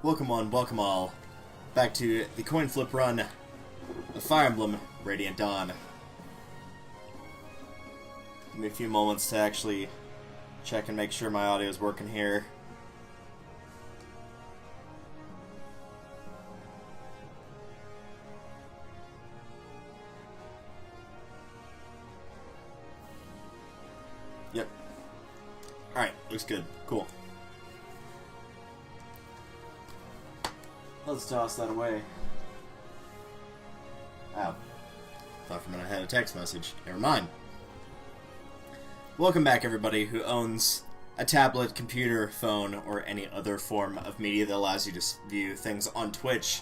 Welcome one, welcome all, back to the Coinflip run of Fire Emblem Radiant Dawn. Give me a few moments to actually check and make sure my audio is working here. Yep. Alright, looks good. Cool. Let's toss that away. Ow. Thought for a minute I had a text message. Never mind. Welcome back, everybody who owns a tablet, computer, phone, or any other form of media that allows you to view things on Twitch.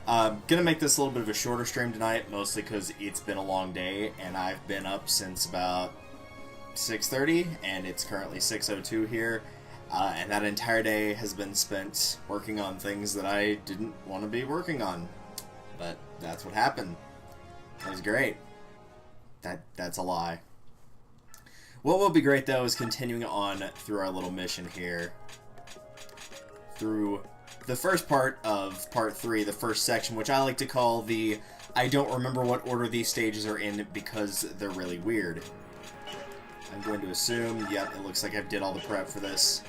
Gonna make this a little bit of a shorter stream tonight, mostly because it's been a long day, and I've been up since about 6:30, and it's currently 6:02 here. And that entire day has been spent working on things that I didn't want to be working on. But that's what happened. It was great. That's a lie. What will be great, though, is continuing on through our little mission here. Through the first part of Part 3, the first section, which I like to call the I don't remember what order these stages are in because they're really weird. I'm going to assume, yep, it looks like I did all the prep for this.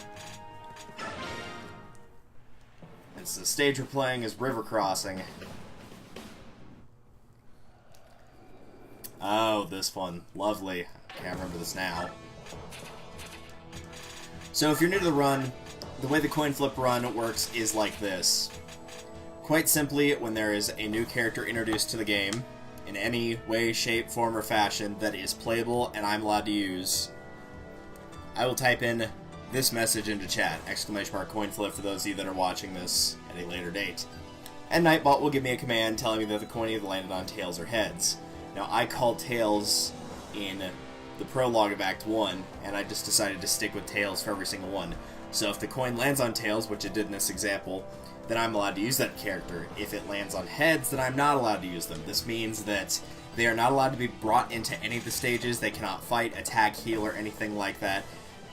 And so the stage we're playing is River Crossing. Oh, this one. Lovely. Can't remember this now. So if you're new to the run, the way the Coinflip run works is like this. Quite simply, when there is a new character introduced to the game, in any way, shape, form, or fashion that is playable and I'm allowed to use, I will type in this message into chat, !Coinflip for those of you that are watching this at a later date. And Nightbot will give me a command telling me that the coin either landed on tails or heads. Now, I called tails in the prologue of Act 1, and I just decided to stick with tails for every single one. So if the coin lands on tails, which it did in this example, then I'm allowed to use that character. If it lands on heads, then I'm not allowed to use them. This means that they are not allowed to be brought into any of the stages. They cannot fight, attack, heal, or anything like that.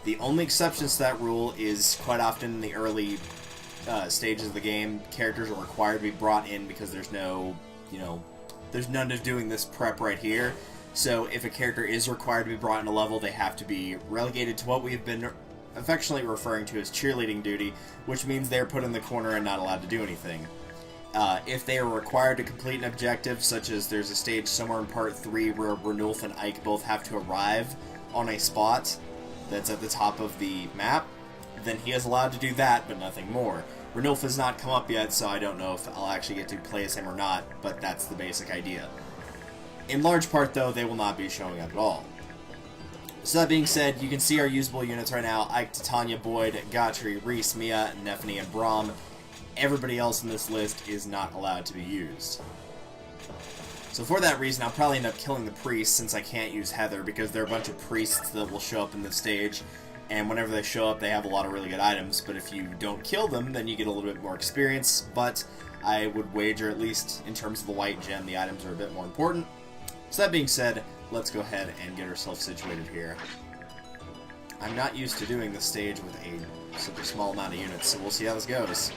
The only exceptions to that rule is quite often in the early stages of the game, characters are required to be brought in because there's no, there's none of doing this prep right here. So if a character is required to be brought in a level, they have to be relegated to what we've been affectionately referring to as cheerleading duty, which means they're put in the corner and not allowed to do anything. If they are required to complete an objective, such as there's a stage somewhere in Part 3 where Renulf and Ike both have to arrive on a spot that's at the top of the map, then he is allowed to do that, but nothing more. Renulf has not come up yet, so I don't know if I'll actually get to play as him or not, but that's the basic idea. In large part, though, they will not be showing up at all. So that being said, you can see our usable units right now: Ike, Titania, Boyd, Gotri, Reese, Mia, Nephany, and Braum. Everybody else in this list is not allowed to be used. So for that reason, I'll probably end up killing the priest since I can't use Heather, because there are a bunch of priests that will show up in this stage, and whenever they show up, they have a lot of really good items, but if you don't kill them, then you get a little bit more experience, but I would wager, at least in terms of the white gem, the items are a bit more important. So that being said, let's go ahead and get ourselves situated here. I'm not used to doing this stage with such a small amount of units, so we'll see how this goes.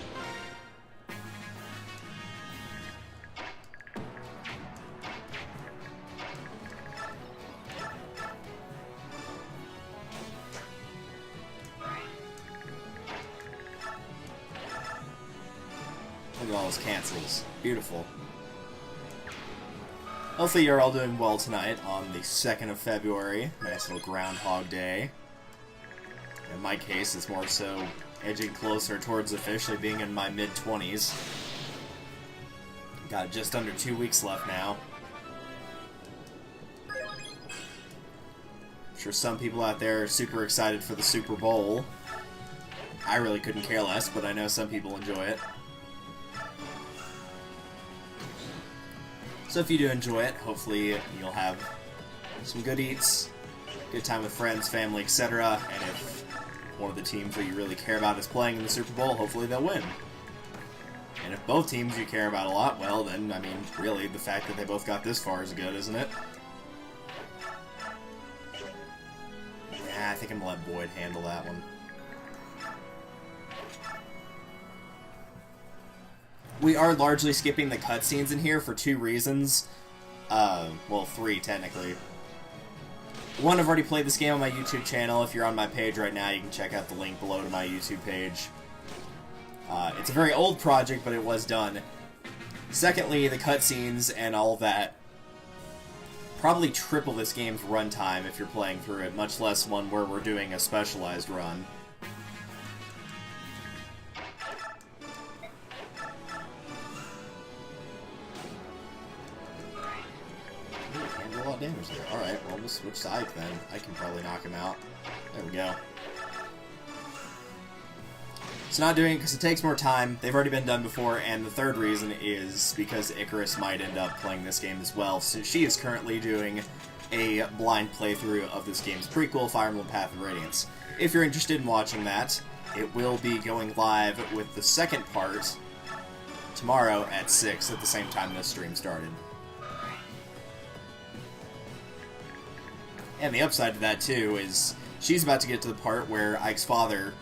Look at all those cancels. Beautiful. Hopefully you're all doing well tonight on the 2nd of February. Nice little Groundhog Day. In my case, it's more so edging closer towards officially being in my mid-20s. Got just under 2 weeks left now. I'm sure some people out there are super excited for the Super Bowl. I really couldn't care less, but I know some people enjoy it. So if you do enjoy it, hopefully you'll have some good eats, good time with friends, family, etc. And if one of the teams that you really care about is playing in the Super Bowl, hopefully they'll win. And if both teams you care about a lot, well then, I mean, really, the fact that they both got this far is good, isn't it? Yeah, I think I'm gonna let Boyd handle that one. We are largely skipping the cutscenes in here for 2 reasons. Well, 3 technically. One, I've already played this game on my YouTube channel. If you're on my page right now, you can check out the link below to my YouTube page. It's a very old project, but it was done. Secondly, the cutscenes and all of that probably triple this game's runtime if you're playing through it, much less one where we're doing a specialized run. Can't do a lot of damage there. Alright, well, we'll switch to Ike then. I can probably knock him out. There we go. It's not doing it because it takes more time. They've already been done before, and the third reason is because Icarus might end up playing this game as well, since she is currently doing a blind playthrough of this game's prequel, Fire Emblem Path of Radiance. If you're interested in watching that, it will be going live with the second part tomorrow at 6 at the same time this stream started. And the upside to that, too, is she's about to get to the part where Ike's father,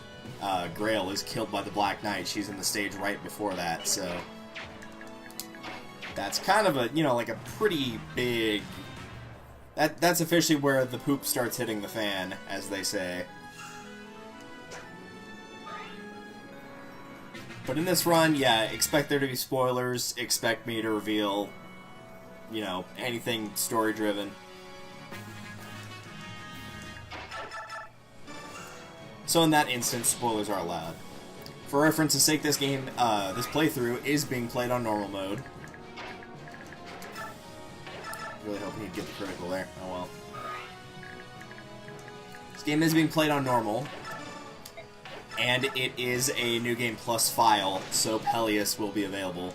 Grail, is killed by the Black Knight. She's in the stage right before that, so that's kind of a, you know, like a pretty big... That's officially where the poop starts hitting the fan, as they say. But in this run, yeah, expect there to be spoilers, expect me to reveal, you know, anything story-driven. So in that instance, spoilers are allowed. For reference's sake, this game, this playthrough is being played on normal mode. Really hoping he'd get the critical there. Oh well. This game is being played on normal, and it is a New Game Plus file, so Peleus will be available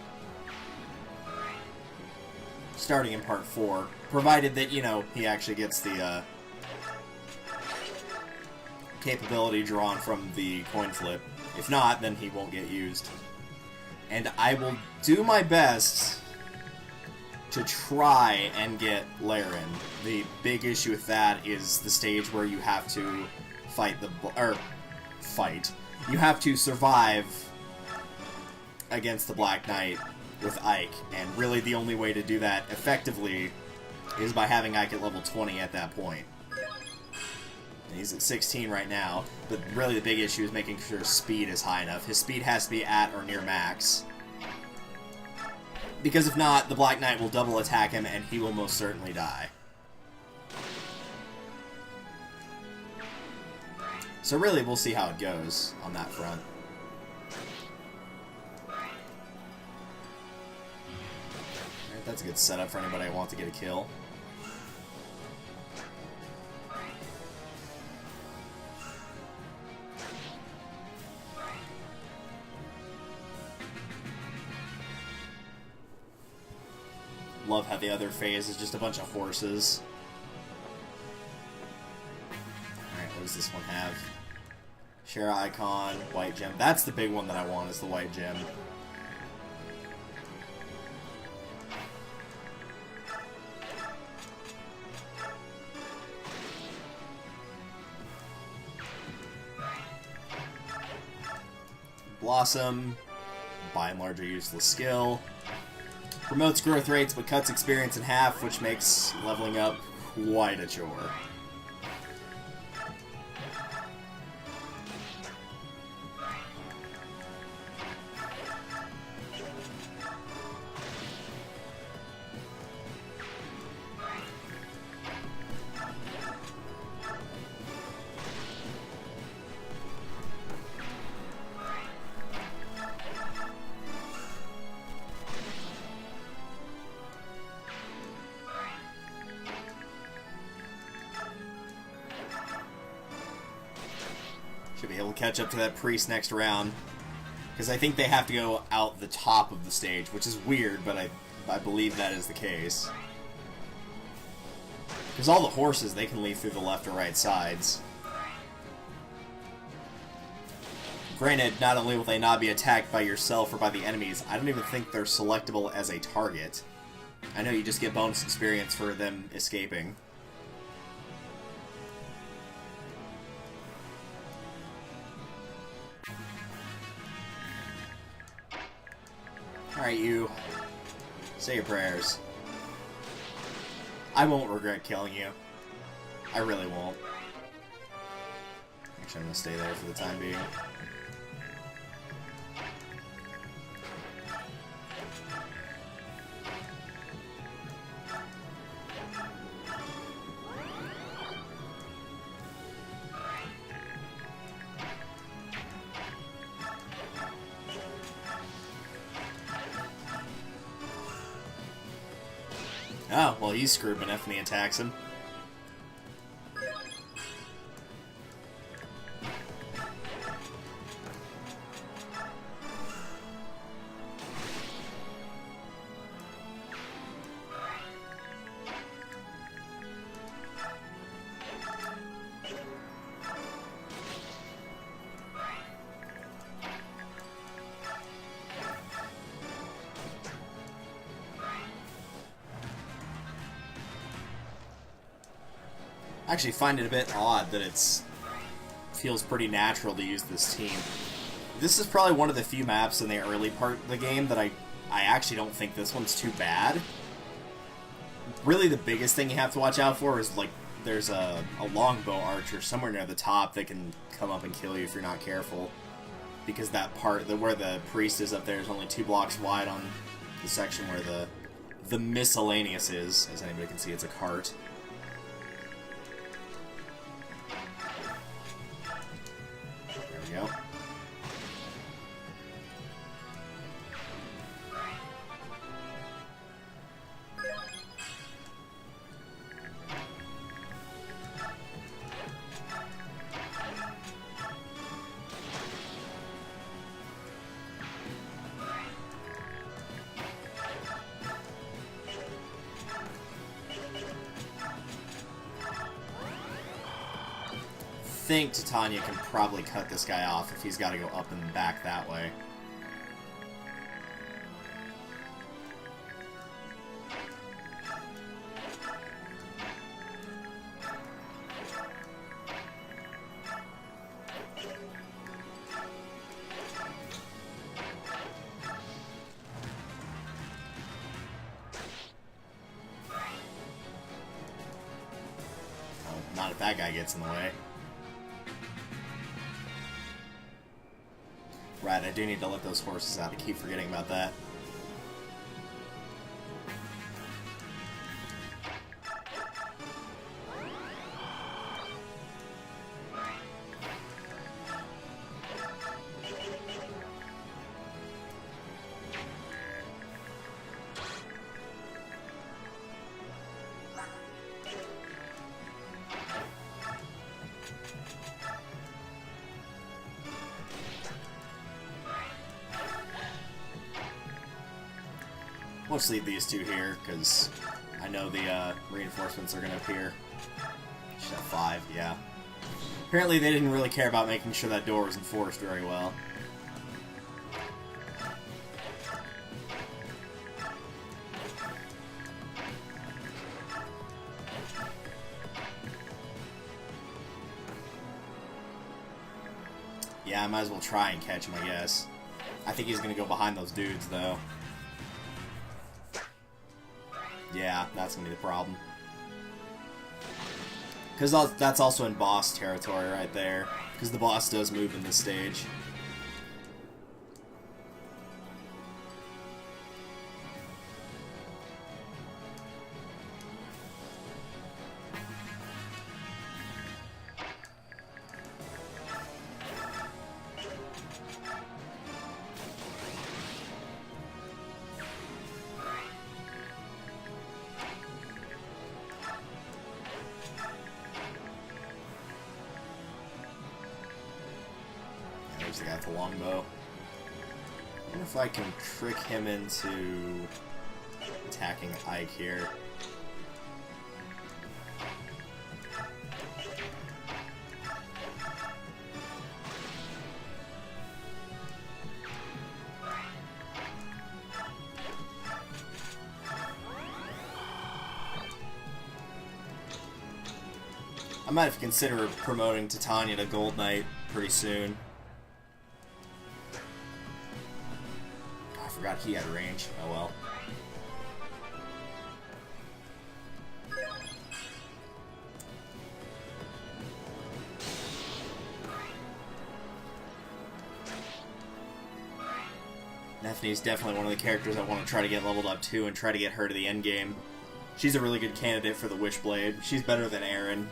starting in Part 4, provided that, you know, he actually gets the, capability drawn from the Coinflip. If not, then he won't get used. And I will do my best to try and get Laren. The big issue with that is the stage where you have to you have to survive against the Black Knight with Ike, and really the only way to do that effectively is by having Ike at level 20 at that point. He's at 16 right now, but really the big issue is making sure his speed is high enough. His speed has to be at or near max. Because if not, the Black Knight will double attack him and he will most certainly die. So really, we'll see how it goes on that front. Alright, that's a good setup for anybody who wants to get a kill. Love how the other phase is just a bunch of horses. Alright, what does this one have? Share icon, white gem. That's the big one that I want, is the white gem. Blossom, by and large a useless skill. Promotes growth rates, but cuts experience in half, which makes leveling up quite a chore. Should be able to catch up to that priest next round. Because I think they have to go out the top of the stage, which is weird, but I believe that is the case. Because all the horses, they can leave through the left or right sides. Granted, not only will they not be attacked by yourself or by the enemies, I don't even think they're selectable as a target. I know you just get bonus experience for them escaping. Alright, you. Say your prayers. I won't regret killing you. I really won't. Actually, I'm gonna stay there for the time being. Oh, well, he's screwed when Anthony attacks him. I actually find it a bit odd that feels pretty natural to use this team. This is probably one of the few maps in the early part of the game that I actually don't think this one's too bad. Really, the biggest thing you have to watch out for is, like, there's a longbow archer somewhere near the top that can come up and kill you if you're not careful. Because that part, where the priest is up there, is only 2 blocks wide on the section where the miscellaneous is. As anybody can see, it's a cart. There we go. I think Titania can probably cut this guy off if he's got to go up and back that way. Oh, not if that guy gets in the way. Right, I do need to let those horses out. I keep forgetting about that. We'll just leave these two here, because I know the reinforcements are going to appear. Should have 5, yeah. Apparently they didn't really care about making sure that door was enforced very well. Yeah, I might as well try and catch him, I guess. I think he's going to go behind those dudes, though. Yeah, that's going to be the problem. Because that's also in boss territory right there. Because the boss does move in this stage. There's the guy with the longbow. I wonder if I can trick him into attacking Ike here. I might have to consider promoting Titania to Gold Knight pretty soon. forgot he had range. Oh well. Nephine's definitely one of the characters I want to try to get leveled up to and try to get her to the end game. She's a really good candidate for the Wishblade. She's better than Aaron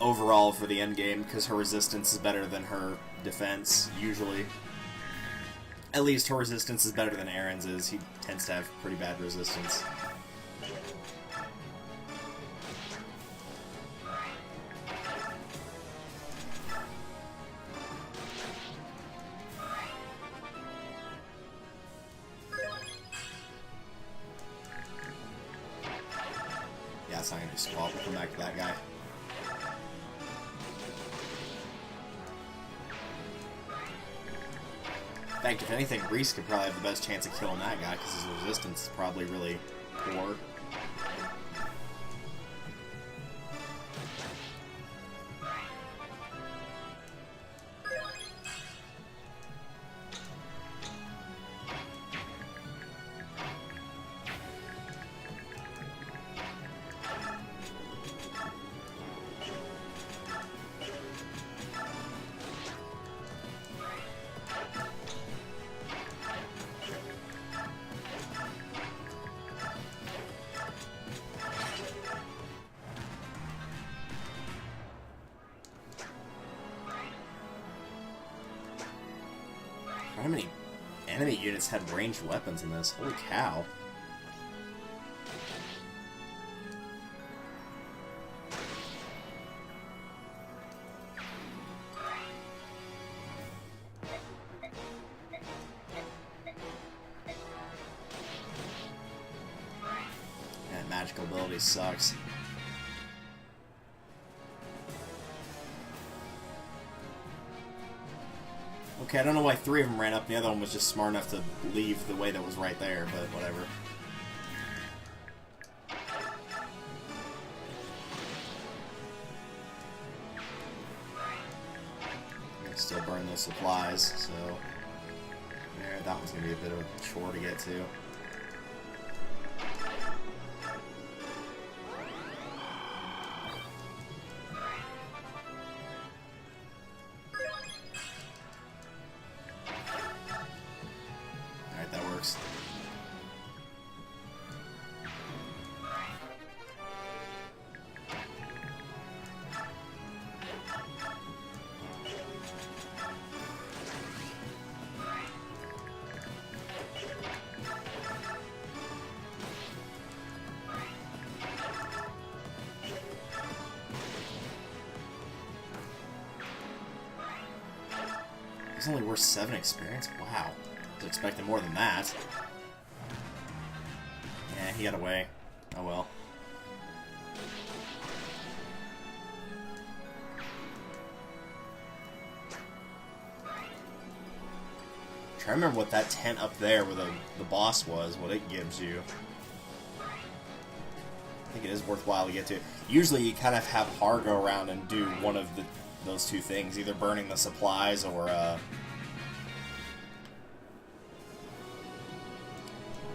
overall for the end game because her resistance is better than her defense, usually. At least her resistance is better than Aaron's is. He tends to have pretty bad resistance. Yeah, it's not gonna be Squall. We'll come back to that guy. In fact, if anything, Reese could probably have the best chance of killing that guy because his resistance is probably really poor. How many enemy units had ranged weapons in this? Holy cow. That magical ability sucks. Okay, I don't know why 3 of them ran up, the other one was just smart enough to leave the way that was right there, but whatever. I can still burn those supplies, so... Yeah, that one's gonna be a bit of a chore to get to. It's only worth 7 experience? Wow. I was expecting more than that. Yeah, he got away. Oh well. Try to remember what that tent up there where the boss was, what it gives you. I think it is worthwhile to get to. Usually you kind of have Har go around and do one of those two things, either burning the supplies or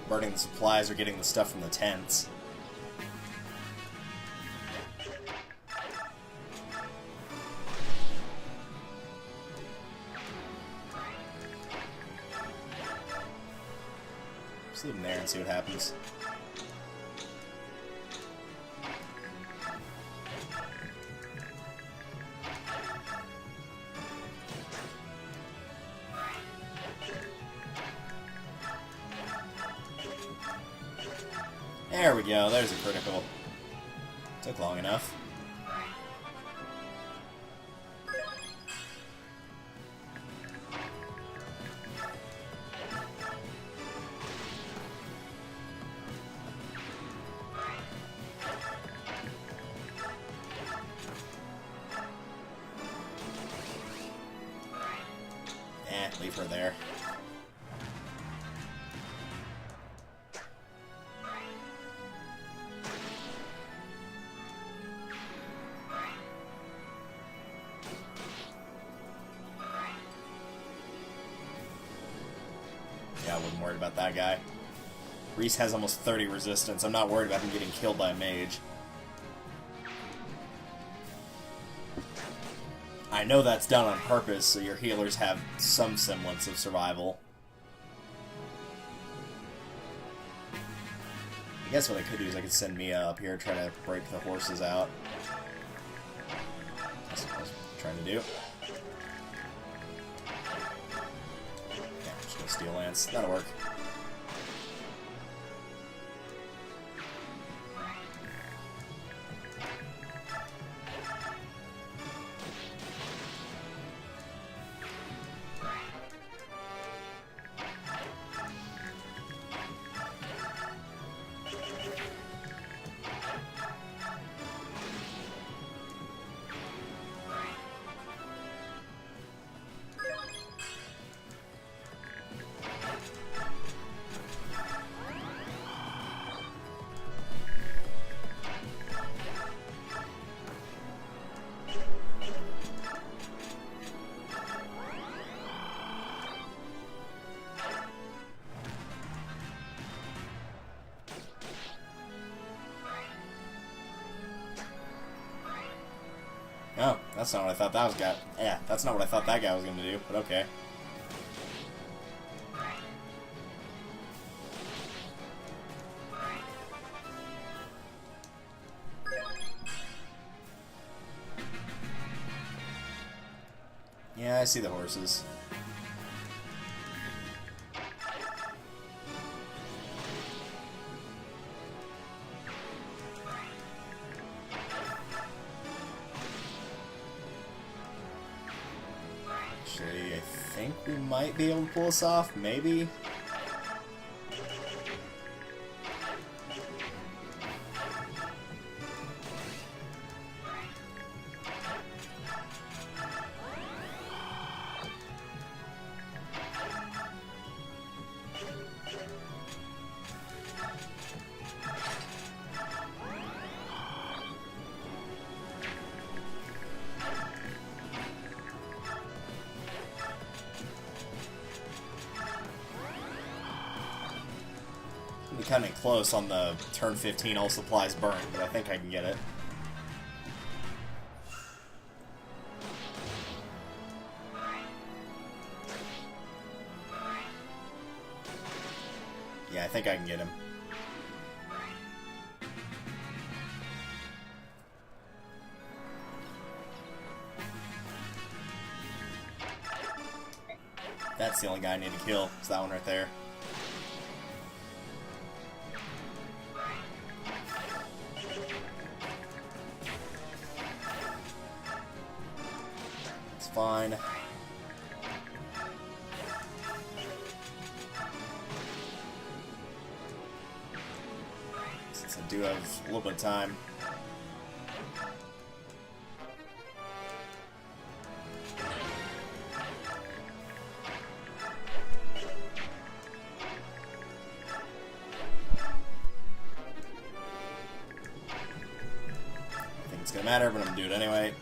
burning the supplies or getting the stuff from the tents. Just leave him there and see what happens. There we go, there's a critical. Took long enough. Leave her there. about that guy. Reese has almost 30 resistance. I'm not worried about him getting killed by a mage. I know that's done on purpose, so your healers have some semblance of survival. I guess what I could do is I could send Mia up here, try to break the horses out. That's what I was trying to do. Yeah, I'm just gonna Steel Lance. That'll work. Oh, that's not what I thought that was that's not what I thought that guy was gonna do, but okay. Yeah, I see the horses. Actually, I think we might be able to pull this off, maybe? Kind of close on the turn 15 all supplies burn, but I think I can get it. Yeah, I think I can get him. That's the only guy I need to kill. It's that one right there. Fine. Since I do have a little bit of time. I think it's gonna matter, but I'm gonna do it anyway.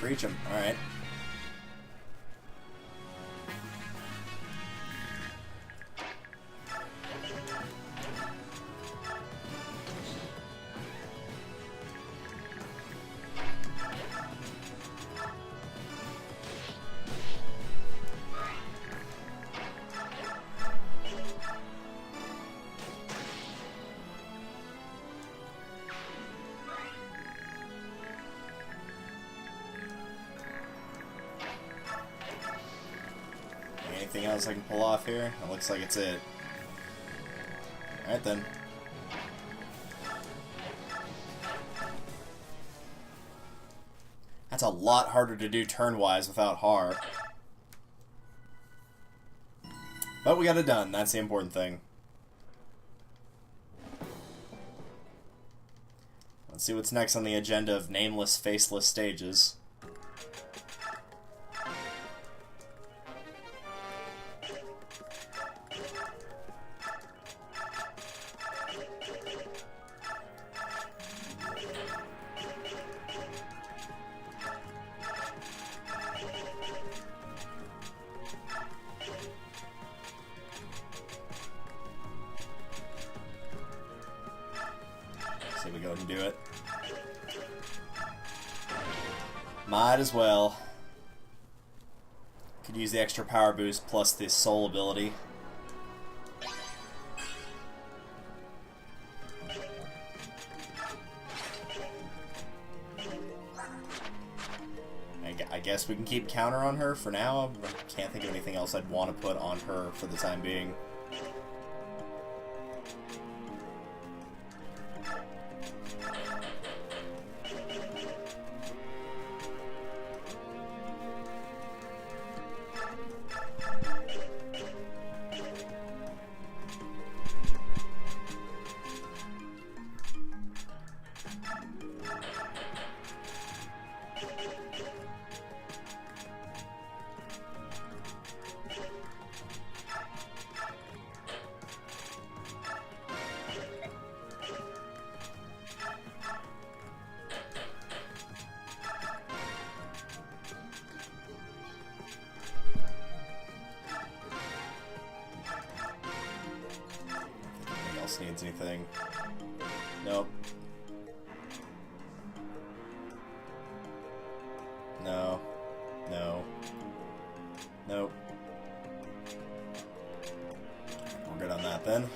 Reach him. Alright. Anything else I can pull off here? It looks like it's it. Alright then. That's a lot harder to do turn-wise without Har. But we got it done. That's the important thing. Let's see what's next on the agenda of nameless, faceless stages. Say we go ahead and do it. Might as well. Could use the extra power boost plus the soul ability. I guess we can keep counter on her for now. I can't think of anything else I'd want to put on her for the time being. Needs anything. Nope. No. No. Nope. We're good on that then.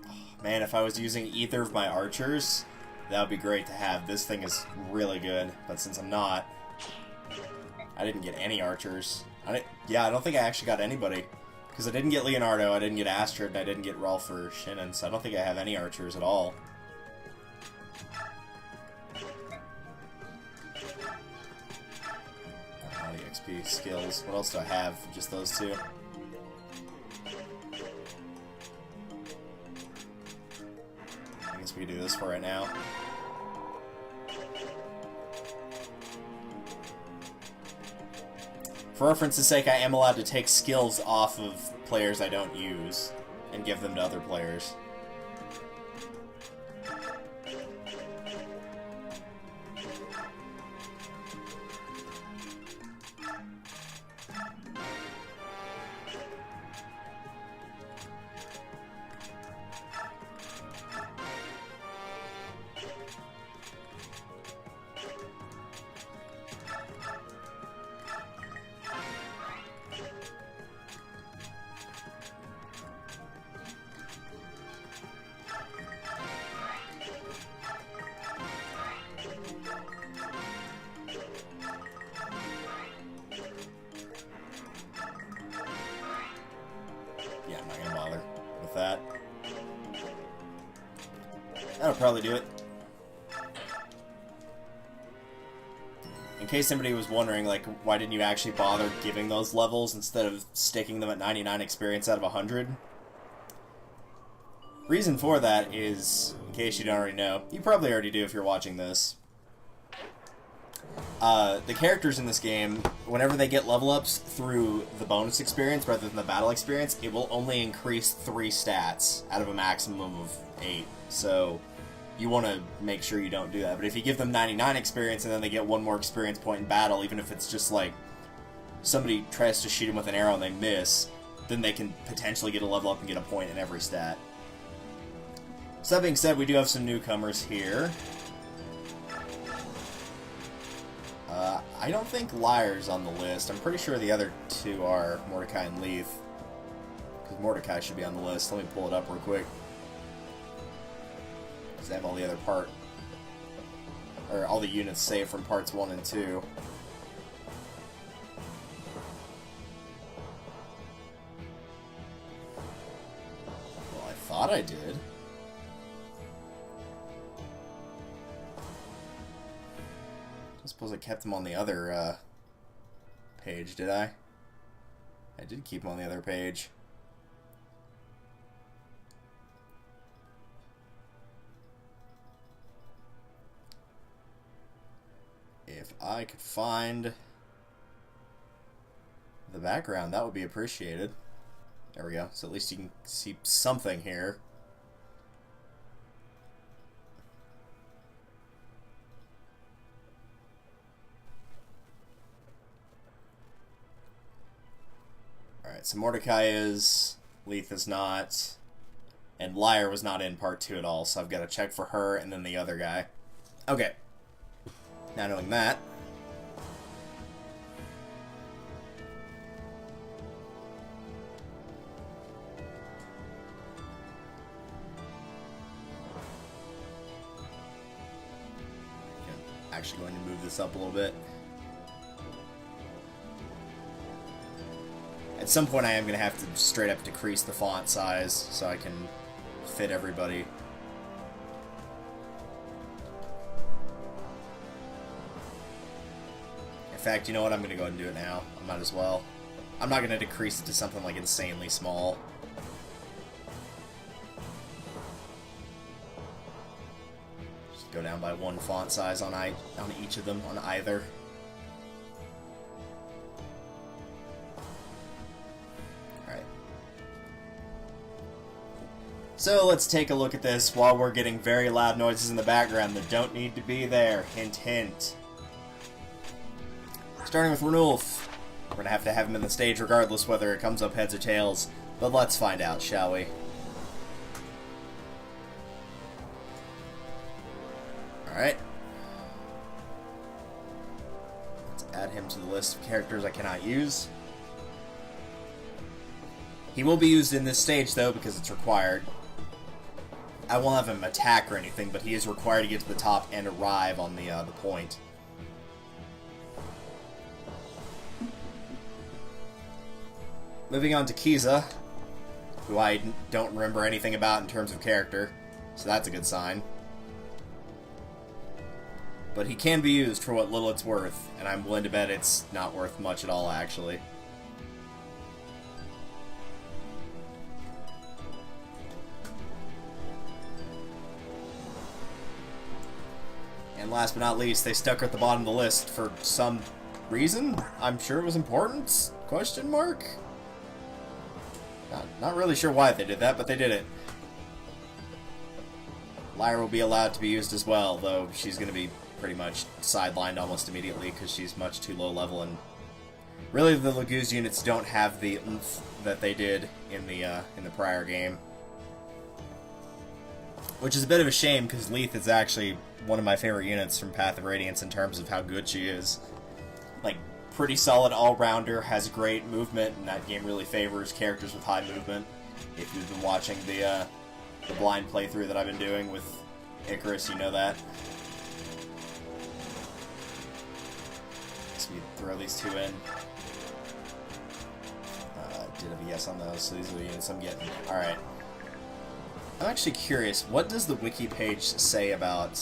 Oh, man, if I was using either of my archers, that would be great to have. This thing is really good, but since I'm not, I didn't get any archers. I don't think I actually got anybody. Because I didn't get Leonardo, I didn't get Astrid, and I didn't get Rolf or Shinnon, so I don't think I have any archers at all. All the XP skills. What else do I have? Just those two. I guess we can do this for right now. For reference's sake, I am allowed to take skills off of players I don't use and give them to other players. Yeah, I'm not gonna bother with that. That'll probably do it. In case somebody was wondering, like, why didn't you actually bother giving those levels instead of sticking them at 99 experience out of 100? Reason for that is, in case you don't already know, you probably already do if you're watching this. The characters in this game, whenever they get level ups through the bonus experience rather than the battle experience, it will only increase 3 stats out of a maximum of 8. So you want to make sure you don't do that. But if you give them 99 experience and then they get 1 more experience point in battle, even if it's just like somebody tries to shoot them with an arrow and they miss, then they can potentially get a level up and get a point in every stat. So that being said, we do have some newcomers here. I don't think Liar's on the list. I'm pretty sure the other 2 are Mordecai and Leith. Because Mordecai should be on the list. Let me pull it up real quick. Because they have all the other all the units saved from parts 1 and 2. Well, I thought I did. I suppose I kept them on the other page, did I? I did keep them on the other page. If I could find the background, that would be appreciated. There we go. So at least you can see something here. Alright, so Mordecai is, Leith is not, and Liar was not in part 2 at all, so I've got to check for her and then the other guy. Okay. Now knowing that, I'm actually going to move this up a little bit. At some point I am going to have to straight up decrease the font size so I can fit everybody. In fact, you know what? I'm going to go ahead and do it now. I might as well. I'm not going to decrease it to something like insanely small. Just go down by one font size on each of them, on either. So let's take a look at this while we're getting very loud noises in the background that don't need to be there. Hint, hint. Starting with Ranulf. We're going to have him in the stage regardless whether it comes up heads or tails. But let's find out, shall we? Alright. Let's add him to the list of characters I cannot use. He will be used in this stage, though, because it's required. I won't have him attack or anything, but he is required to get to the top and arrive on the point. Moving on to Kiza, who I don't remember anything about in terms of character, so that's a good sign. But he can be used for what little it's worth, and I'm willing to bet it's not worth much at all, actually. And last but not least, they stuck her at the bottom of the list for some reason. I'm sure it was important? Question mark? Not really sure why they did that, but they did it. Lyra will be allowed to be used as well, though she's going to be pretty much sidelined almost immediately because she's much too low level, and really the Laguz units don't have the oomph that they did in the prior game. Which is a bit of a shame, because Leith is actually one of my favorite units from Path of Radiance in terms of how good she is. Like, pretty solid all-rounder, has great movement, and that game really favors characters with high movement. If you've been watching the blind playthrough that I've been doing with Icarus, you know that. So we throw these two in. Did have a yes on those, so these are the units I'm getting. Alright. I'm actually curious, what does the wiki page say about...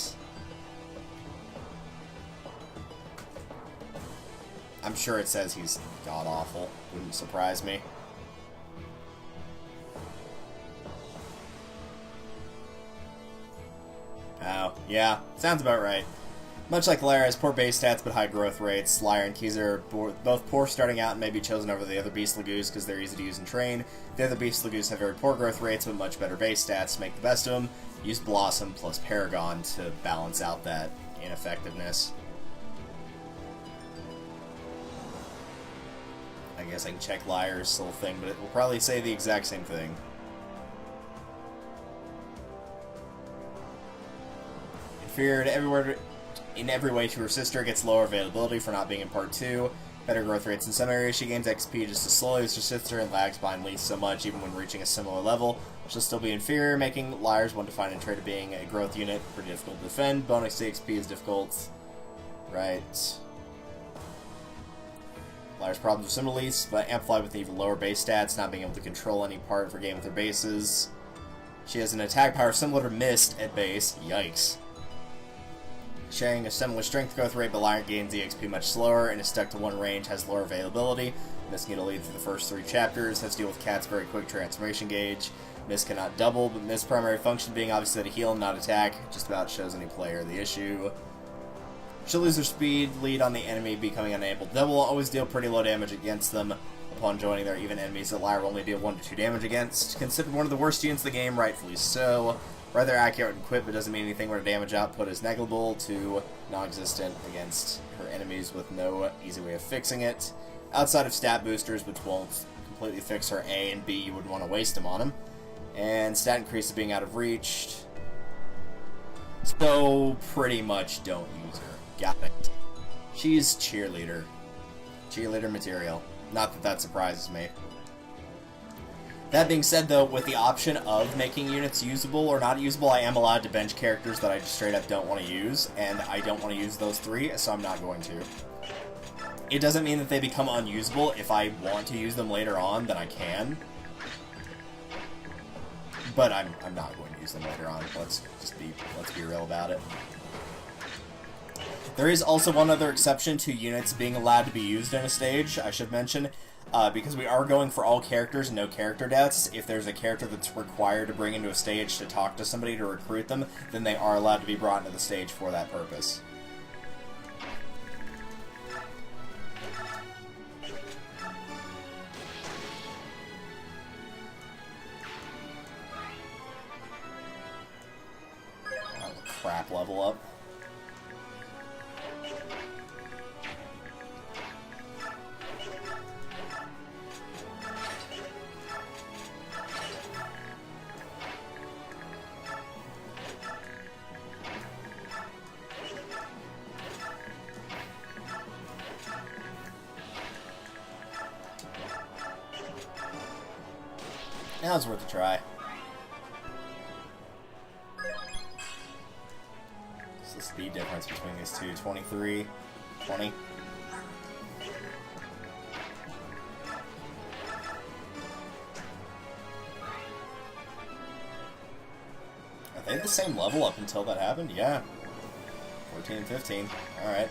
I'm sure it says he's god-awful. Wouldn't surprise me. Oh, yeah. Sounds about right. Much like Lyra has poor base stats but high growth rates, Lyra and Kiza are both poor starting out and may be chosen over the other Beast Laguz because they're easy to use and train. The other Beast Laguz have very poor growth rates but much better base stats to make the best of them. Use Blossom plus Paragon to balance out that ineffectiveness. I guess I can check Lyra's little thing, but it will probably say the exact same thing. Inferior to everywhere... In every way to her sister, gets lower availability for not being in part 2. Better growth rates in some areas. She gains XP just as slowly as her sister and lags behind Leith so much even when reaching a similar level. She'll still be inferior, making Lyra's one to find and trait of being a growth unit. Pretty difficult to defend. Bonus to XP is difficult. Right. Lyra's problems are similar to Leith's, but amplified with even lower base stats, not being able to control any part of her game with her bases. She has an attack power similar to Mist at base. Yikes. Sharing a similar strength growth rate, but Lyra gains EXP much slower and is stuck to one range, has lower availability. Mist can lead through the first 3 chapters, has to deal with Cat's very quick transformation gauge. Mist cannot double, but Mist's primary function being obviously to heal and not attack, just about shows any player the issue. She'll lose her speed, lead on the enemy, becoming unable to double, always deal pretty low damage against them. Upon joining their even enemies that Lyra will only deal 1 to 2 damage against. Considered one of the worst units in the game, rightfully so. Rather accurate and quick, but doesn't mean anything when her damage output is negligible to non-existent against her enemies with no easy way of fixing it. Outside of stat boosters, which won't completely fix her A, and B, you wouldn't want to waste them on him. And stat increase being out of reach. So, pretty much don't use her. Got it. She's cheerleader. Cheerleader material. Not that that surprises me. That being said, though, with the option of making units usable or not usable, I am allowed to bench characters that I just straight up don't want to use, and I don't want to use those 3, so I'm not going to. It doesn't mean that they become unusable. If I want to use them later on, then I can. But I'm not going to use them later on. Let's be real about it. There is also one other exception to units being allowed to be used in a stage, I should mention. Because we are going for all characters, no character deaths. If there's a character that's required to bring into a stage to talk to somebody to recruit them, then they are allowed to be brought into the stage for that purpose. Crap level up. That was worth a try. What's the speed difference between these two? 23, 20. Are they the same level up until that happened? Yeah. 14 and 15. Alright.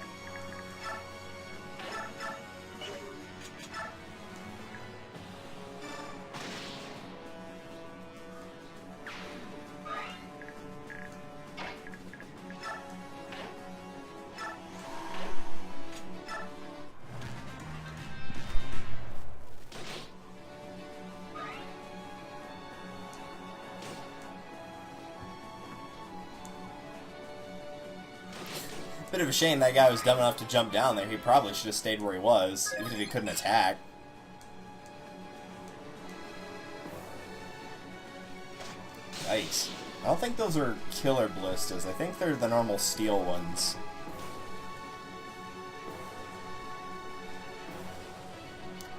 Bit of a shame that guy was dumb enough to jump down there. He probably should have stayed where he was, even if he couldn't attack. Yikes. I don't think those are killer ballistas. I think they're the normal steel ones.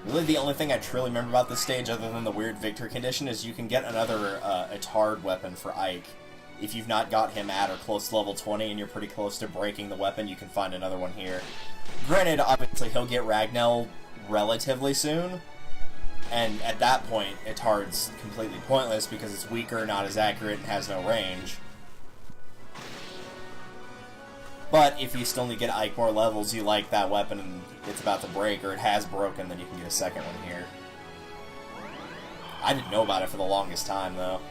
Really, the only thing I truly remember about this stage, other than the weird victory condition, is you can get another Atard weapon for Ike. If you've not got him at or close to level 20 and you're pretty close to breaking the weapon, you can find another one here. Granted, obviously, he'll get Ragnell relatively soon, and at that point, Atard's completely pointless because it's weaker, not as accurate, and has no range. But if you still need to get Ike more levels, you like that weapon and it's about to break, or it has broken, then you can get a second one here. I didn't know about it for the longest time, though.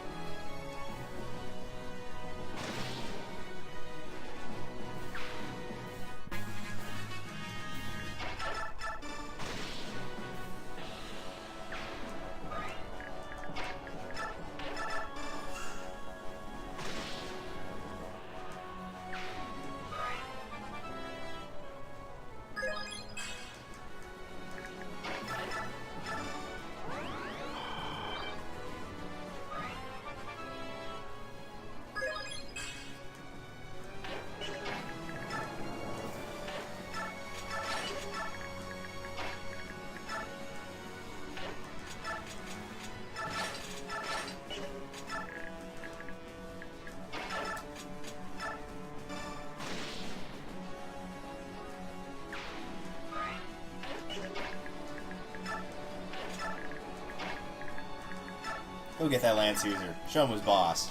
Go get that Lance user. Show him who's boss.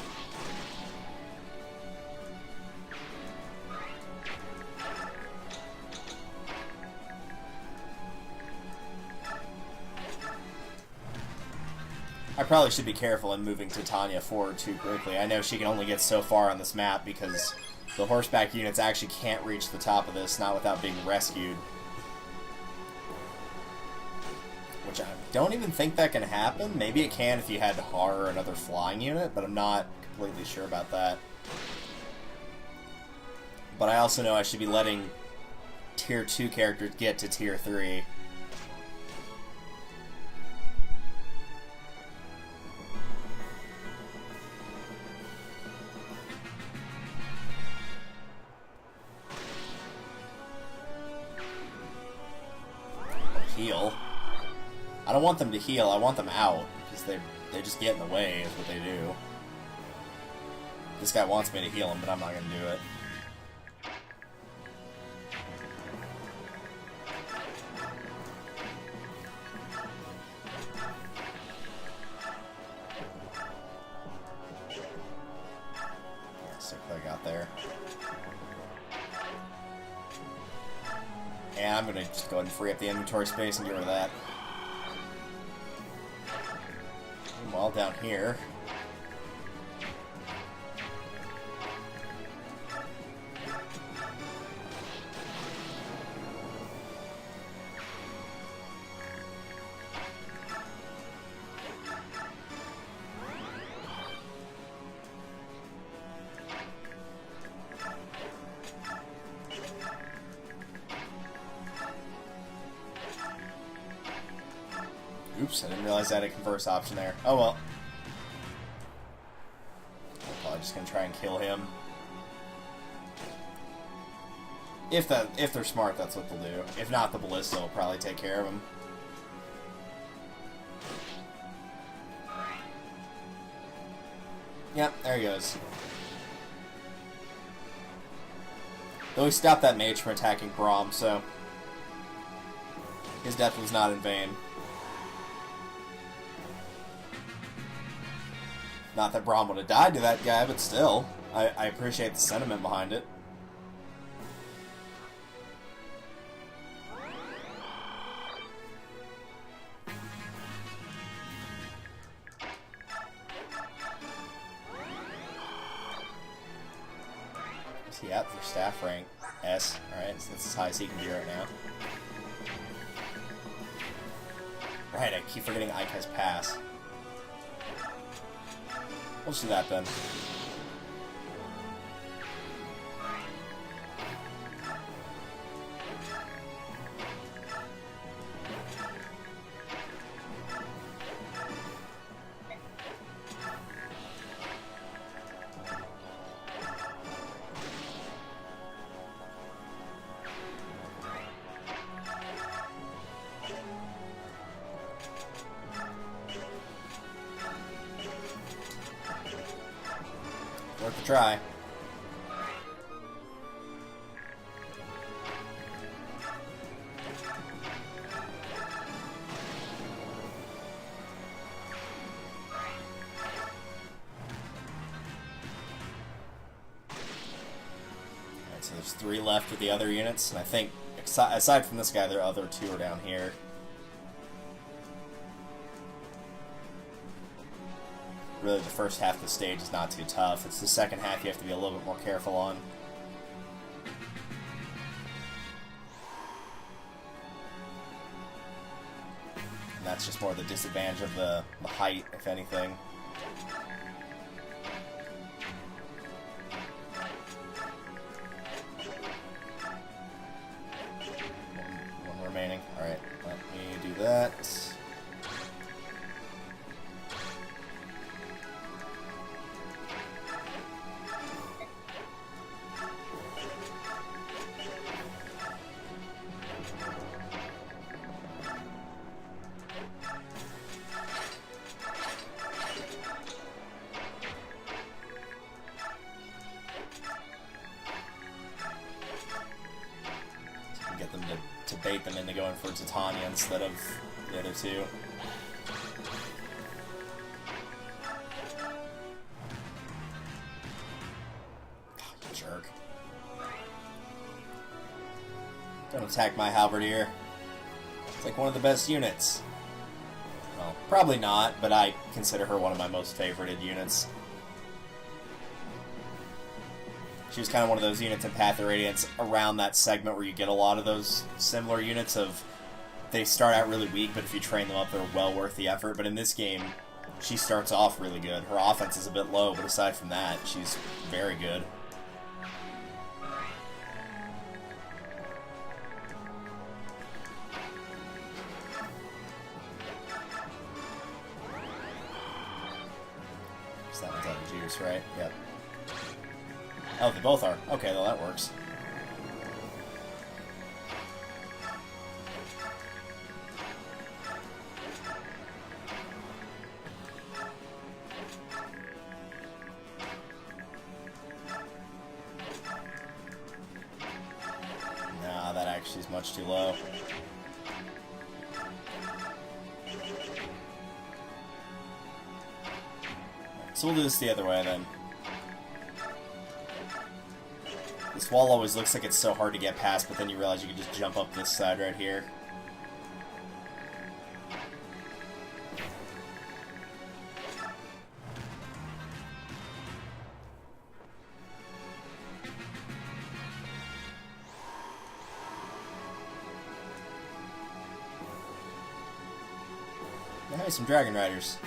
I probably should be careful in moving Titania forward too quickly. I know she can only get so far on this map because the horseback units actually can't reach the top of this, not without being rescued. Which I don't even think that can happen. Maybe it can if you had Har or another flying unit, but I'm not completely sure about that. But I also know I should be letting Tier 2 characters get to Tier 3. heal. I don't want them to heal, I want them out, because they just get in the way, is what they do. This guy wants me to heal him, but I'm not going to do it. Yeah, sick what I got there. And I'm going to just go ahead and free up the inventory space and get rid of that. Meanwhile, down here... Oops, I didn't realize I had a converse option there. Oh well. I'm probably just gonna try and kill him. If they're smart, that's what they'll do. If not, the ballista will probably take care of him. Yep, there he goes. Though he stopped that mage from attacking Braum, so his death was not in vain. Not that Braum would have died to that guy, but still, I appreciate the sentiment behind it. Is he at for staff rank? S. Alright, so that's as high as he can be right now. Right, I keep forgetting Ikai's pass. We'll just do that then. Worth a try. Alright, so there's 3 left with the other units, and I think, aside from this guy, the other 2 are down here. Really, the first half of the stage is not too tough. It's the second half you have to be a little bit more careful on. And that's just more the disadvantage of the height, if anything. One remaining. Alright, let me do that. Get them to bait them into going for Titania instead of the other 2. God, you jerk. Don't attack my halberdier. It's like one of the best units. Well, probably not, but I consider her one of my most favorited units. She was kind of one of those units in Path of Radiance around that segment where you get a lot of those similar units of they start out really weak, but if you train them up, they're well worth the effort. But in this game, she starts off really good. Her offense is a bit low, but aside from that, she's very good. So that one's out of juice, right? Yep. Oh, they both are. Okay, well, that works. She's much too low. So we'll do this the other way then. This wall always looks like it's so hard to get past, but then you realize you can just jump up this side right here. Hey, some Dragon Riders.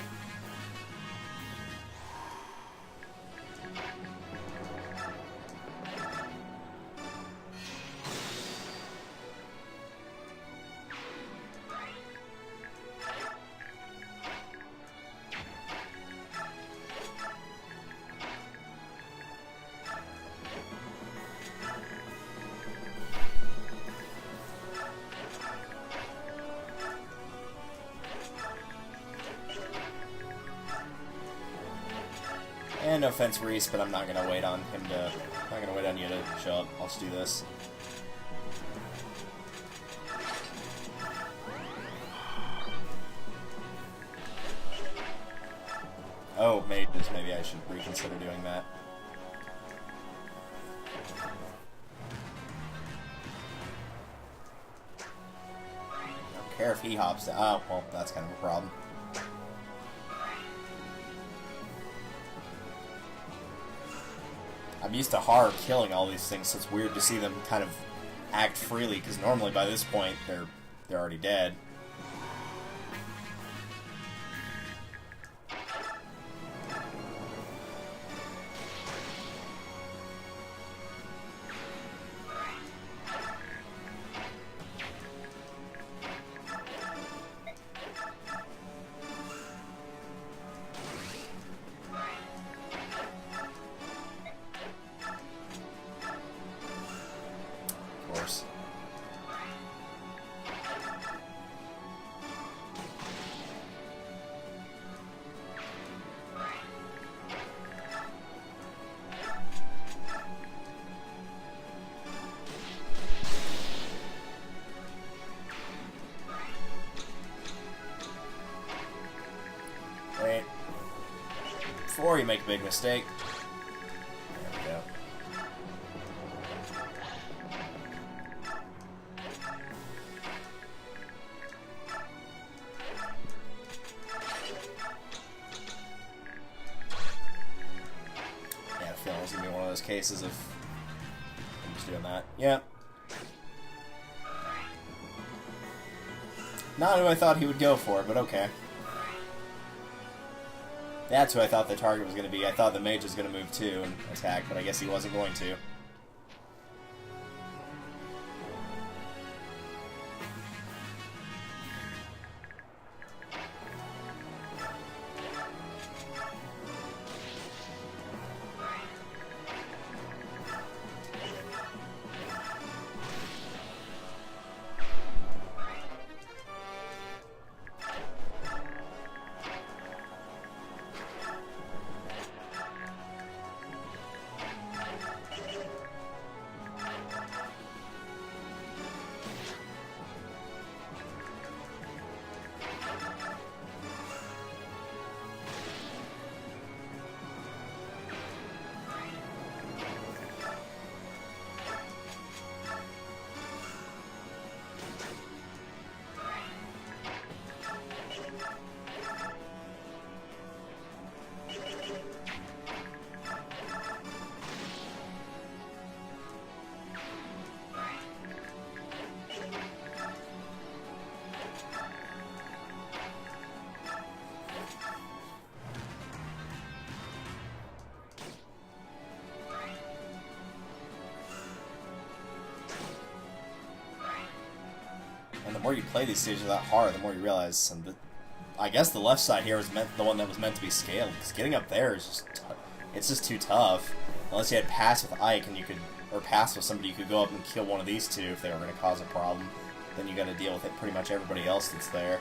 And no offense, Reese, but I'm not gonna wait on him to. I'm not gonna wait on you to show up. I'll just do this. Oh, mages. Maybe I should reconsider doing that. I don't care if he hops down. Oh, well, that's kind of a problem. I'm used to horror killing all these things, so it's weird to see them kind of act freely, because normally by this point they're already dead. Wait. Before you make a big mistake. There we go. Yeah, I feel like it's gonna be one of those cases of I'm just doing that. Yeah. Not who I thought he would go for, but okay. That's who I thought the target was going to be. I thought the mage was going to move too and attack, but I guess he wasn't going to. And the more you play these stages without horror, the more you realize. And I guess the left side here was the one that was meant to be scaled, because getting up there is just it's just too tough. Unless you had pass with Ike and you could, or pass with somebody, you could go up and kill one of these two if they were going to cause a problem. Then you got to deal with it pretty much everybody else that's there.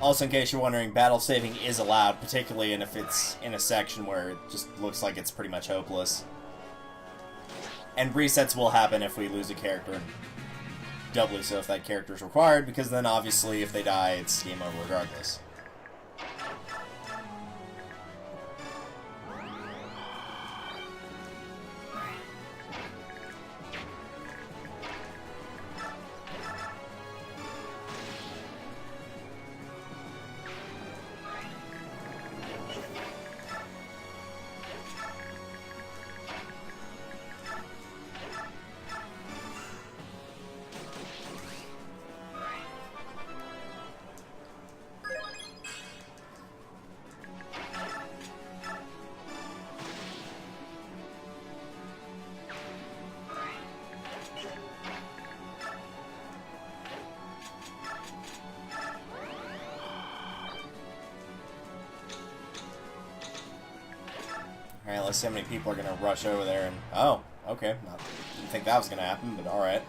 Also, in case you're wondering, battle saving is allowed, particularly if it's in a section where it just looks like it's pretty much hopeless. And resets will happen if we lose a character, and doubly so if that character is required, because then obviously if they die, it's game over regardless. Alright, let's see how many people are going to rush over there and... Oh, okay. Didn't think that was going to happen, but alright.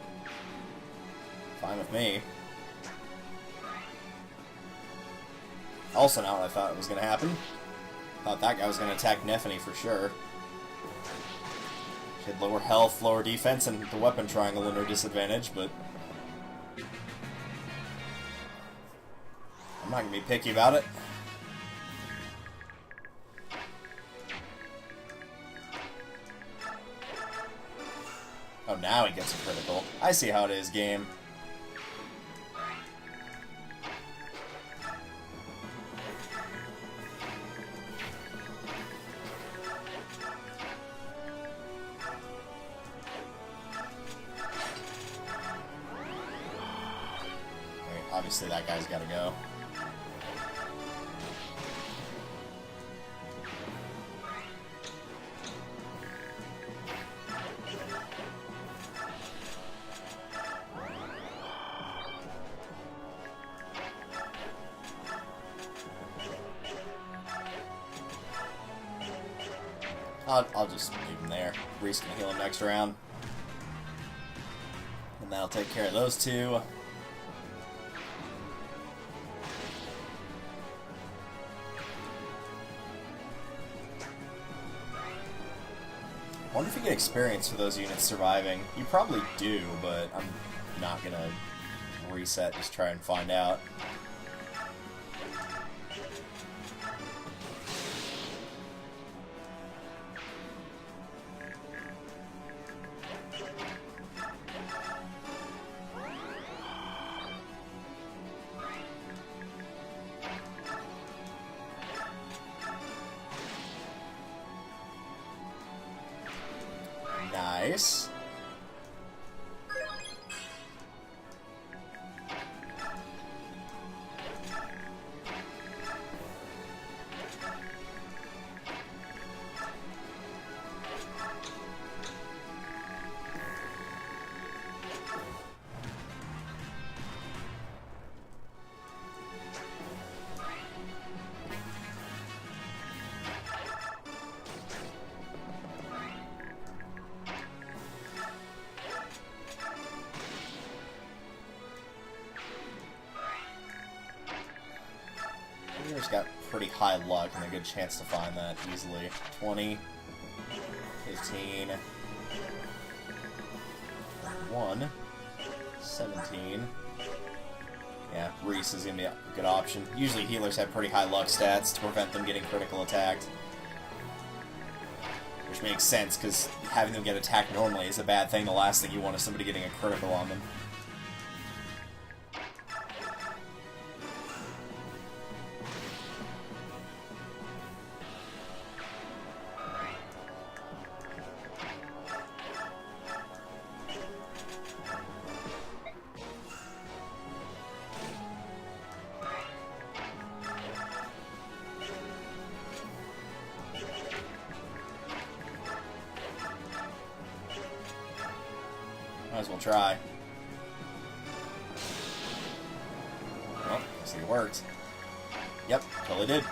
Fine with me. Also not what I thought was going to happen. Thought that guy was going to attack Neffany for sure. She had lower health, lower defense, and the weapon triangle in her disadvantage, but... I'm not going to be picky about it. Oh, now he gets a critical. I see how it is, game. Alright, obviously that guy's gotta go. I'll just leave him there. Reese can heal him next round. And that'll take care of those two. I wonder if you get experience for those units surviving. You probably do, but I'm not gonna reset, just try and find out. Nice. He's got pretty high luck and a good chance to find that easily. 20, 15, 1, 17. Yeah, Reese is going to be a good option. Usually healers have pretty high luck stats to prevent them getting critical attacked. Which makes sense, because having them get attacked normally is a bad thing. The last thing you want is somebody getting a critical on them. Might as well try. Well, see, it worked. Yep, totally did.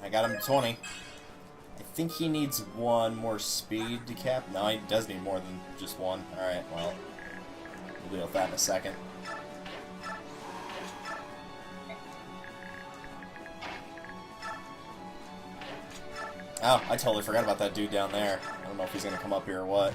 I got him to 20. I think he needs one more speed to cap. No, he does need more than just one. Alright, well, we'll deal with that in a second. Oh, I totally forgot about that dude down there. I don't know if he's gonna come up here or what.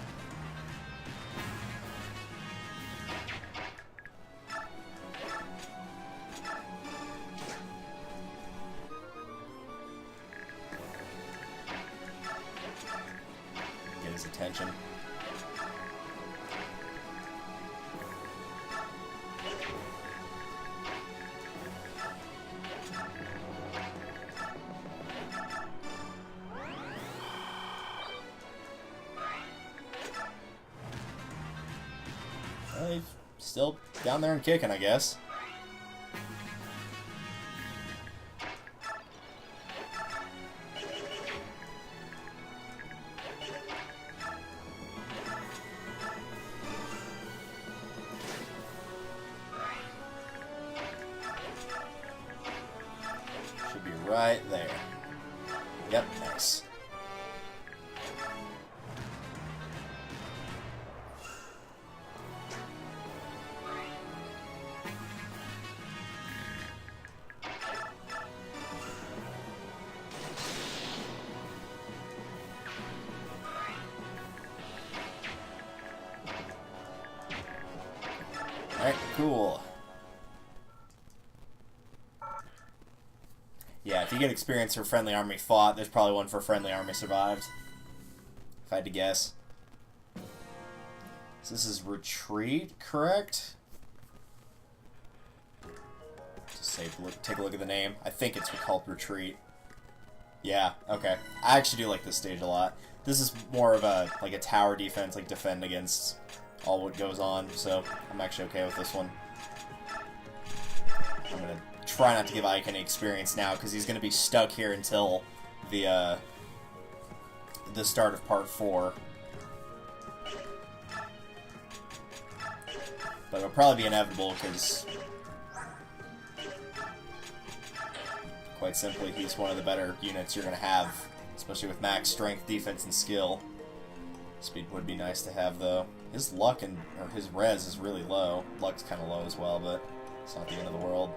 Get his attention. He's still down there and kicking, I guess. Should be right there. Yep, nice. Alright, cool. Yeah, if you get experience for friendly army fought, there's probably one for friendly army survived. If I had to guess. So this is retreat, correct? Just say, take a look at the name. I think it's called retreat. Yeah, okay. I actually do like this stage a lot. This is more of a like a tower defense, like defend against all what goes on, so I'm actually okay with this one. I'm gonna try not to give Ike any experience now, because he's gonna be stuck here until the start of part 4. But it'll probably be inevitable, because quite simply, he's one of the better units you're gonna have, especially with max strength, defense, and skill. Speed would be nice to have, though. His luck or his res is really low. Luck's kind of low as well, but it's not the end of the world.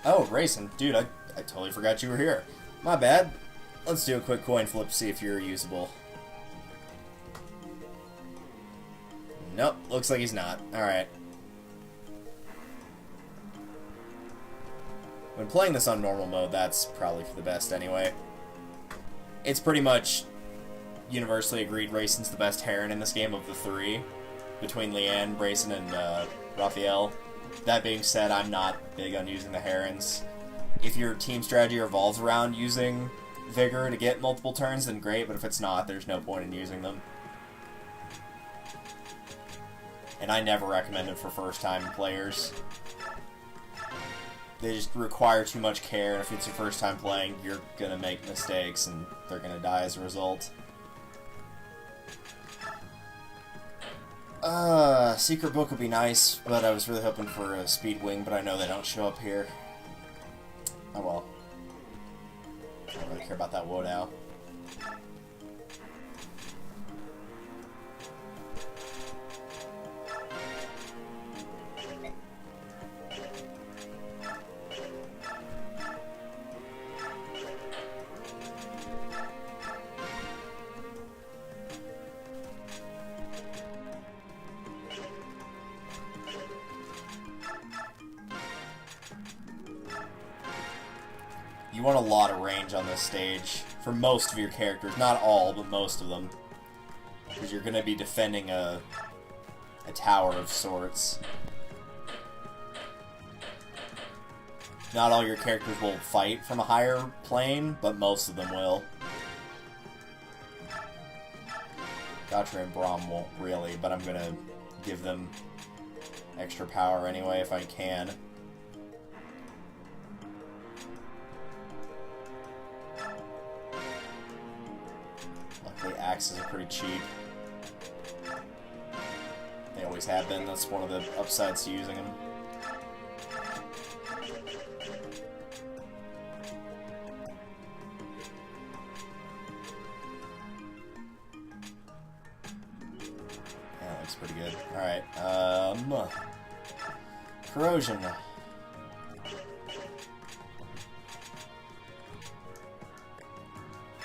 Oh, racing. Dude, I totally forgot you were here. My bad. Let's do a quick coin flip, see if you're usable. Nope, looks like he's not. Alright. When playing this on normal mode, that's probably for the best anyway. It's pretty much universally agreed Raisin's the best Heron in this game of the 3, between Leanne, Brayson, and Raphael. That being said, I'm not big on using the Herons. If your team strategy revolves around using Vigor to get multiple turns, then great, but if it's not, there's no point in using them. And I never recommend it for first-time players. They just require too much care, and if it's your first time playing, you're gonna make mistakes, and they're gonna die as a result. Secret Book would be nice, but I was really hoping for a Speed Wing, but I know they don't show up here. Oh well. I don't really care about that Wodow. You want a lot of range on this stage, for most of your characters. Not all, but most of them. Because you're going to be defending a tower of sorts. Not all your characters will fight from a higher plane, but most of them will. Gotcha and Braum won't really, but I'm gonna give them extra power anyway if I can. Luckily, axes are pretty cheap. They always have been. That's one of the upsides to using them. Yeah, that looks pretty good. Alright, corrosion.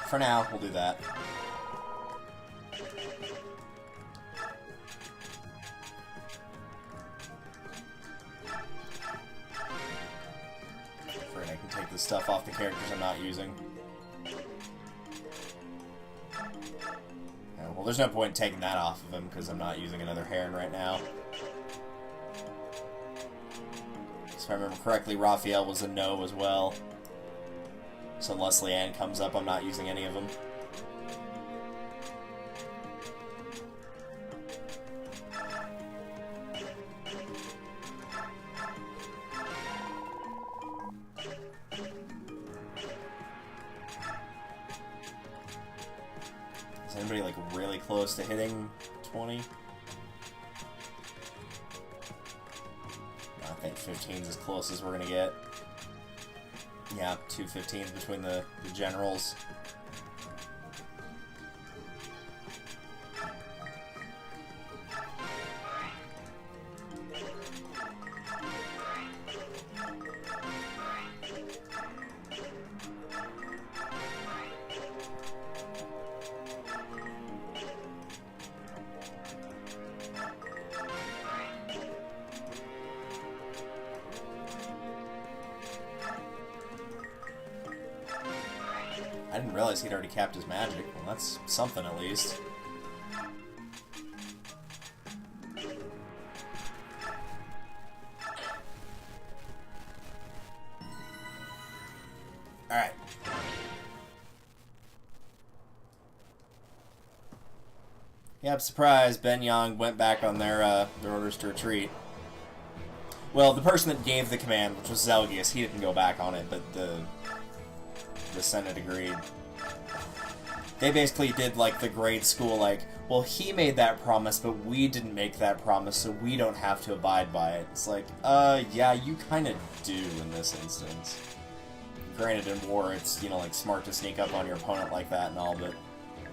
For now, we'll do that. Afraid I can take this stuff off the characters I'm not using. Yeah, well, there's no point in taking that off of him because I'm not using another Heron right now. If I remember correctly, Raphael was a no as well. So unless Leanne comes up, I'm not using any of them. Is anybody like really close to hitting 20? I think 15's as close as we're gonna get. Yeah, 2 15s between the generals. I didn't realize he'd already capped his magic. Well, that's something at least. Alright. Yep, surprise. Ben Yang went back on their orders to retreat. Well, the person that gave the command, which was Zelgius, he didn't go back on it, but the Senate agreed. They basically did like the grade school, like, well, he made that promise, but we didn't make that promise, so we don't have to abide by it. It's like, yeah, you kind of do in this instance. Granted, in war, it's, you know, like, smart to sneak up on your opponent like that and all, but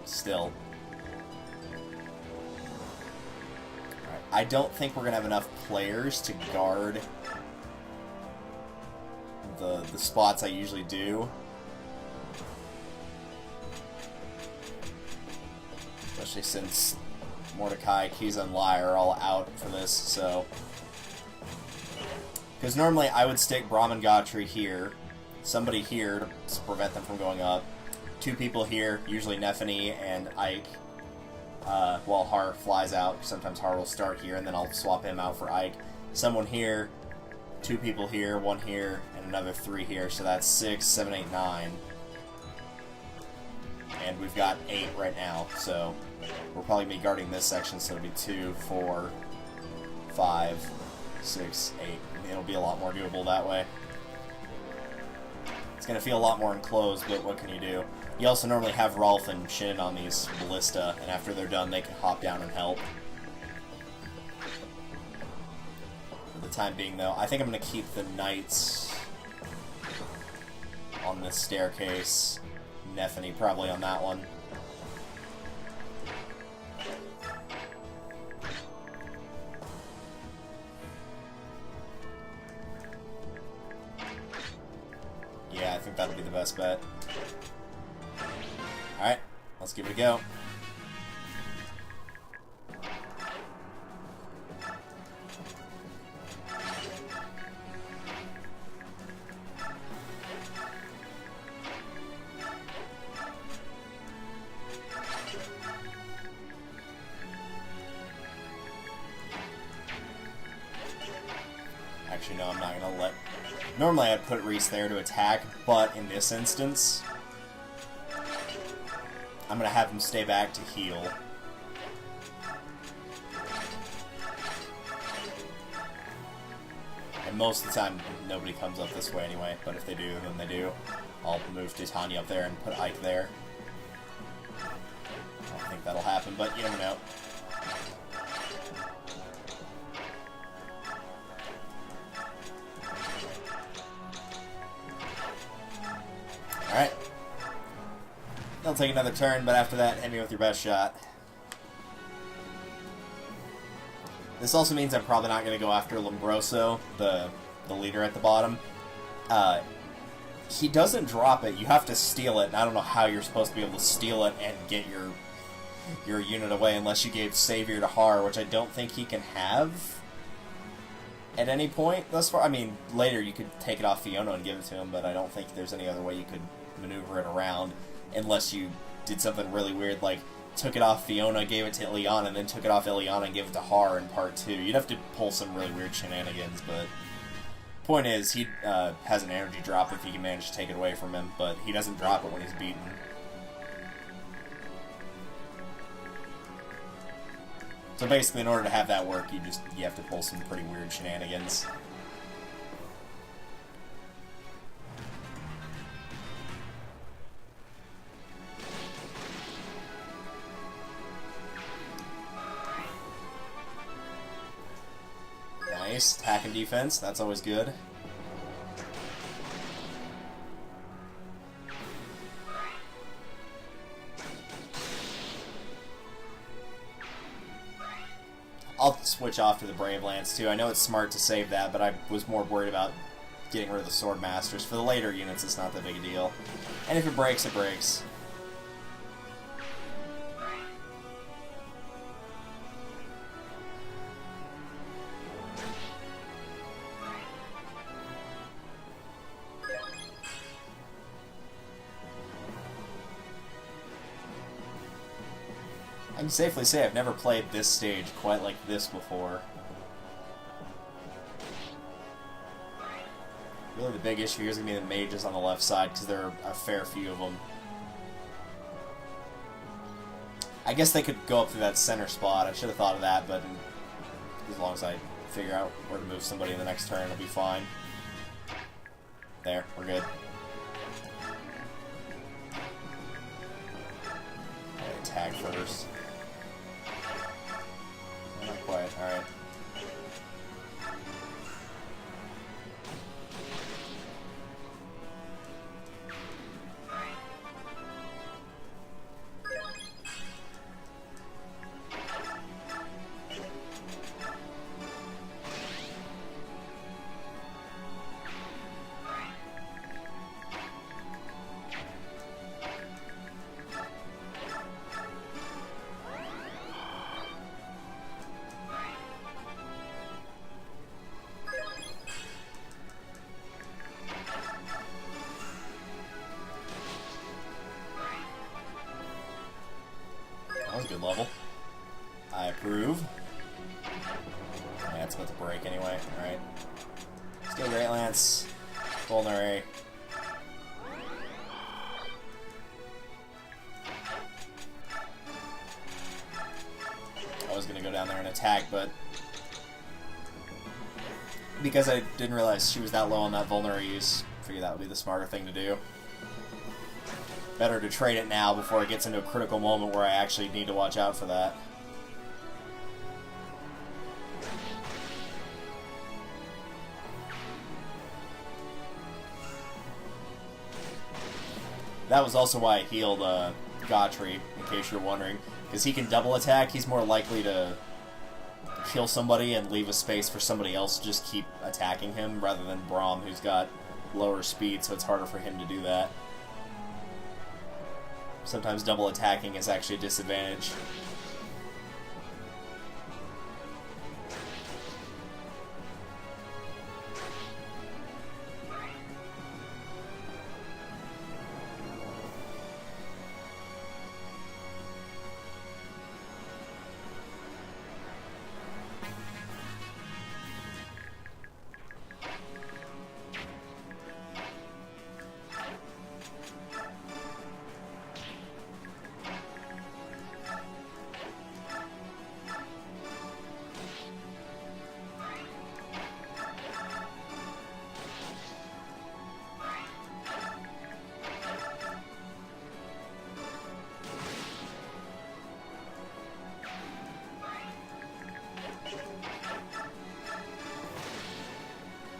still. Alright, I don't think we're gonna have enough players to guard the spots I usually do. Especially since Mordecai, Kiza, and Lai are all out for this, so... Because normally I would stick Braum and Gotri here, somebody here to prevent them from going up, 2 people here, usually Nephany and Ike, while Har flies out. Sometimes Har will start here, and then I'll swap him out for Ike. Someone here, 2 people here, 1 here, and another 3 here, so that's 6, 7, 8, 9. And we've got 8 right now, so we'll probably be guarding this section, so it'll be 2, 4, 5, 6, 8. It'll be a lot more doable that way. It's going to feel a lot more enclosed, but what can you do? You also normally have Rolf and Shin on these ballista, and after they're done, they can hop down and help. For the time being, though, I think I'm going to keep the knights on this staircase. Nephany probably on that one. Yeah, I think that'll be the best bet. Alright, let's give it a go. Actually, no, know, I'm not gonna let... Normally I'd put Reese there to attack, but in this instance, I'm gonna have him stay back to heal. And most of the time, nobody comes up this way anyway, but if they do, then they do. I'll move Titania up there and put Ike there. I don't think that'll happen, but you never know. Alright. They'll take another turn, but after that, hit me with your best shot. This also means I'm probably not going to go after Lombroso, the leader at the bottom. He doesn't drop it. You have to steal it, and I don't know how you're supposed to be able to steal it and get your unit away unless you gave Savior to Har, which I don't think he can have at any point thus far. I mean, later you could take it off Fiona and give it to him, but I don't think there's any other way you could maneuver it around unless you did something really weird, like took it off Fiona, gave it to Ileana, and then took it off Ileana and gave it to Har in part 2. You'd have to pull some really weird shenanigans, but point is, he has an energy drop if you can manage to take it away from him, but he doesn't drop it when he's beaten. So basically, in order to have that work, you have to pull some pretty weird shenanigans. Nice. Attack and defense. That's always good. I'll switch off to the Brave Lance too. I know it's smart to save that, but I was more worried about getting rid of the Sword Masters. For the later units, it's not that big a deal. And if it breaks, it breaks. I can safely say I've never played this stage quite like this before. Really the big issue here is going to be the mages on the left side, because there are a fair few of them. I guess they could go up through that center spot. I should have thought of that, but as long as I figure out where to move somebody in the next turn, it'll be fine. There, we're good. Okay, attack first. Not quite, alright. That was a good level. I approve. Yeah, it's about to break anyway. Alright. Steel Great Lance. Vulnerary. I was going to go down there and attack, but because I didn't realize she was that low on that vulnerary use, I figured that would be the smarter thing to do. Better to trade it now before it gets into a critical moment where I actually need to watch out for that. That was also why I healed Gautry, in case you're wondering. Because he can double attack, he's more likely to kill somebody and leave a space for somebody else to just keep attacking him, rather than Braum, who's got lower speed, so it's harder for him to do that. Sometimes double attacking is actually a disadvantage.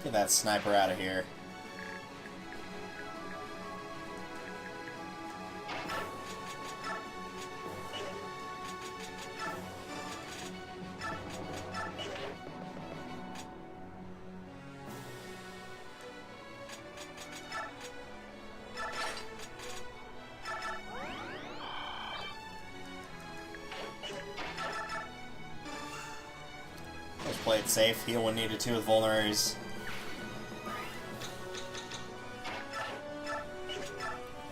Get that sniper out of here. Let's play it safe. Heal when needed to with vulneraries.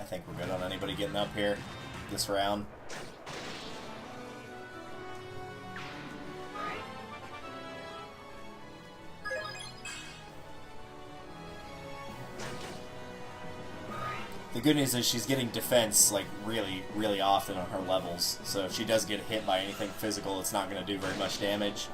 I think we're good on anybody getting up here this round. The good news is she's getting defense, like, really, really often on her levels. So if she does get hit by anything physical, it's not going to do very much damage.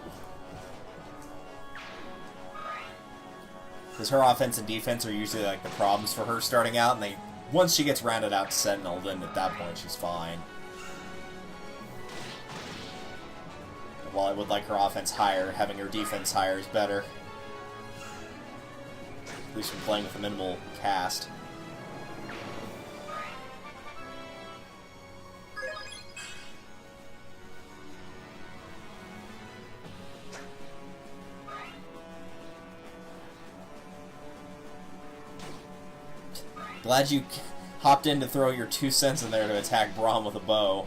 Because her offense and defense are usually, like, the problems for her starting out, and once she gets rounded out to Sentinel, then at that point she's fine. While I would like her offense higher, having her defense higher is better. At least when playing with a minimal cast. Glad you hopped in to throw your 2 cents in there to attack Braum with a bow.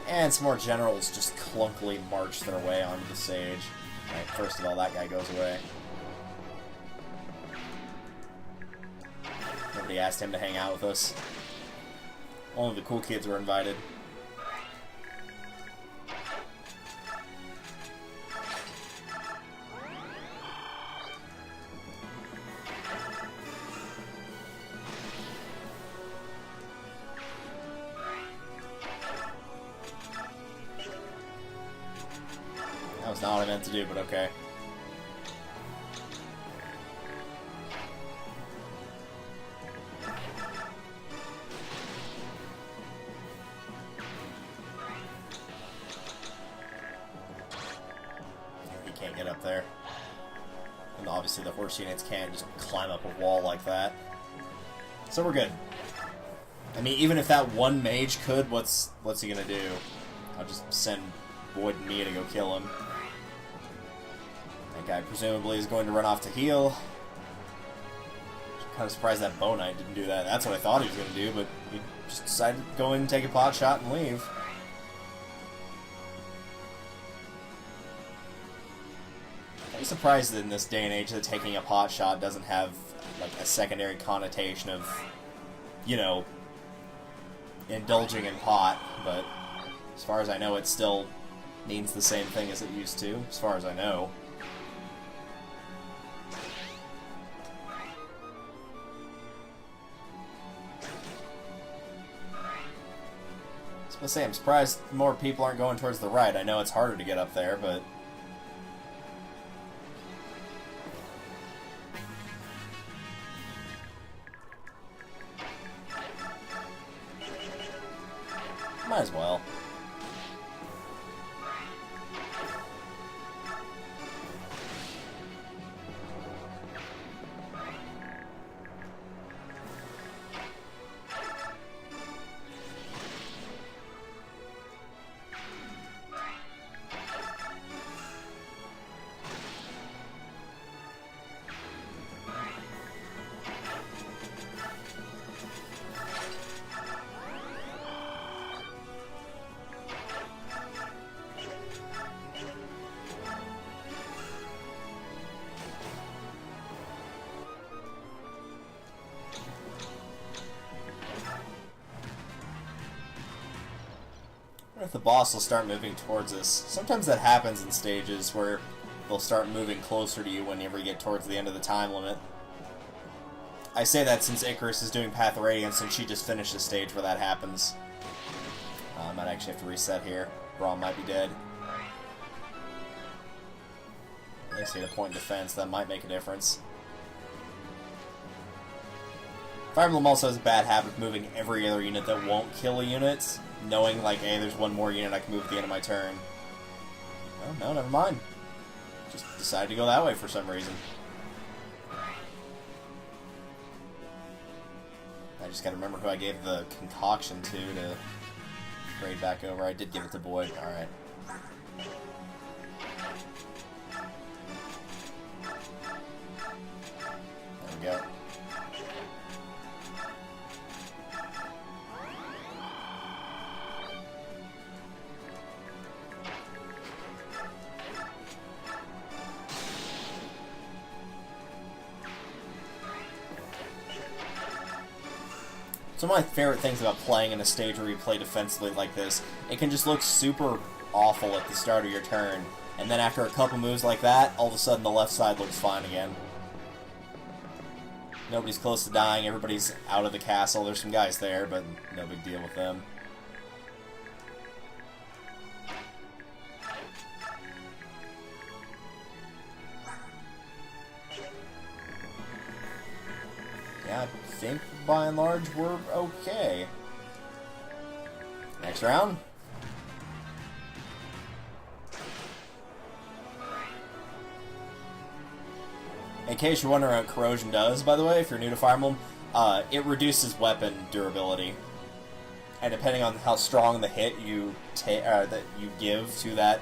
And some more generals just clunkily march their way onto the stage. Right, first of all, that guy goes away. Nobody asked him to hang out with us. Only the cool kids were invited. That was not what I meant to do, but okay. He can't get up there. And obviously the horse units can't just climb up a wall like that. So we're good. I mean, even if that one mage could, what's he gonna do? I'll just send Boyd and Mia to go kill him. That guy presumably is going to run off to heal. I'm kind of surprised that Bow Knight didn't do that. That's what I thought he was going to do, but he just decided to go in and take a pot shot and leave. I'm surprised that in this day and age that taking a pot shot doesn't have like a secondary connotation of, you know, indulging in pot, but as far as I know it still means the same thing as it used to, as far as I know. I was gonna say, I'm surprised more people aren't going towards the right. I know it's harder to get up there, but... might as well. If the boss will start moving towards us. Sometimes that happens in stages where they'll start moving closer to you whenever you get towards the end of the time limit. I say that since Icarus is doing Path of Radiance, and she just finished the stage where that happens. I might actually have to reset here. Braum might be dead. At least need a point in defense, that might make a difference. Fire Emblem also has a bad habit of moving every other unit that won't kill a unit, knowing, like, hey, there's one more unit I can move at the end of my turn. Oh, no, never mind. Just decided to go that way for some reason. I just gotta remember who I gave the concoction to trade back over. I did give it to Boyd. Alright. There we go. Some of my favorite things about playing in a stage where you play defensively like this, it can just look super awful at the start of your turn, and then after a couple moves like that, all of a sudden the left side looks fine again. Nobody's close to dying, everybody's out of the castle, there's some guys there, but no big deal with them. Yeah, I think by and large we're okay. Next round. In case you're wondering what corrosion does, by the way, if you're new to Fire Emblem, it reduces weapon durability. And depending on how strong the hit that you give to that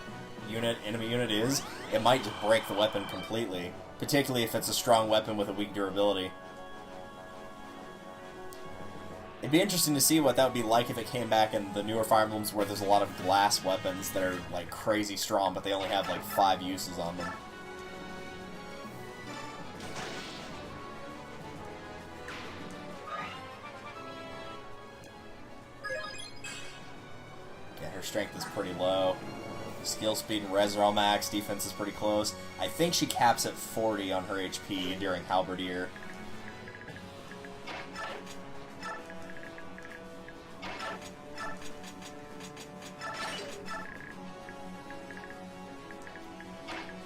enemy unit is, it might just break the weapon completely. Particularly if it's a strong weapon with a weak durability. It'd be interesting to see what that would be like if it came back in the newer Fire Emblems where there's a lot of glass weapons that are, like, crazy strong, but they only have, like, 5 uses on them. Yeah, her strength is pretty low. Skill speed and res are all max, defense is pretty close. I think she caps at 40 on her HP during Halberdier.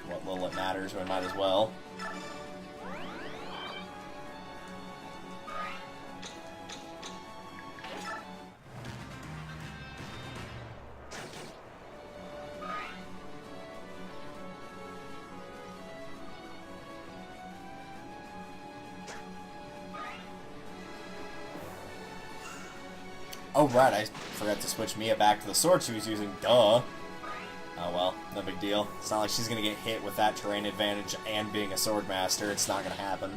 What little it matters, we might as well. Oh, right, I forgot to switch Mia back to the sword she was using. Duh. Oh, well, no big deal. It's not like she's going to get hit with that terrain advantage and being a sword master. It's not going to happen.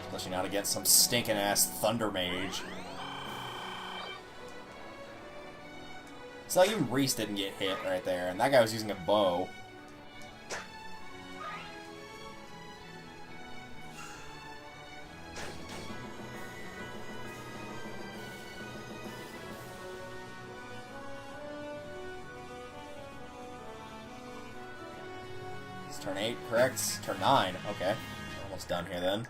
Especially not against some stinking-ass Thunder Mage. So even Reese didn't get hit right there, and that guy was using a bow. Turn 8, correct? Turn 9, okay. Almost done here then.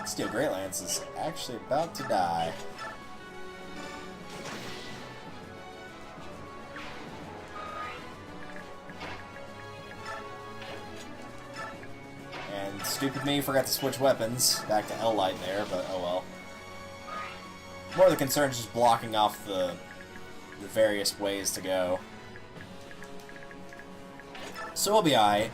Steel Great Lance is actually about to die. Stupid me, forgot to switch weapons. Back to L-Light there, but oh well. More of the concern is just blocking off the various ways to go. So we'll be alright.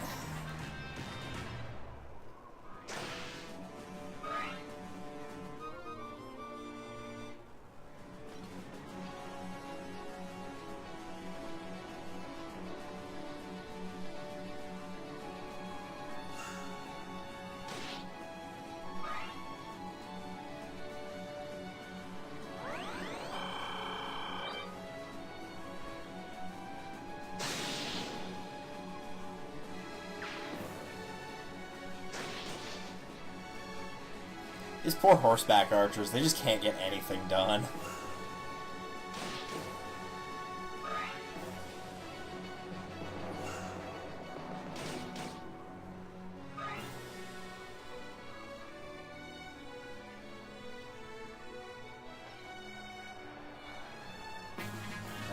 These poor horseback archers, they just can't get anything done.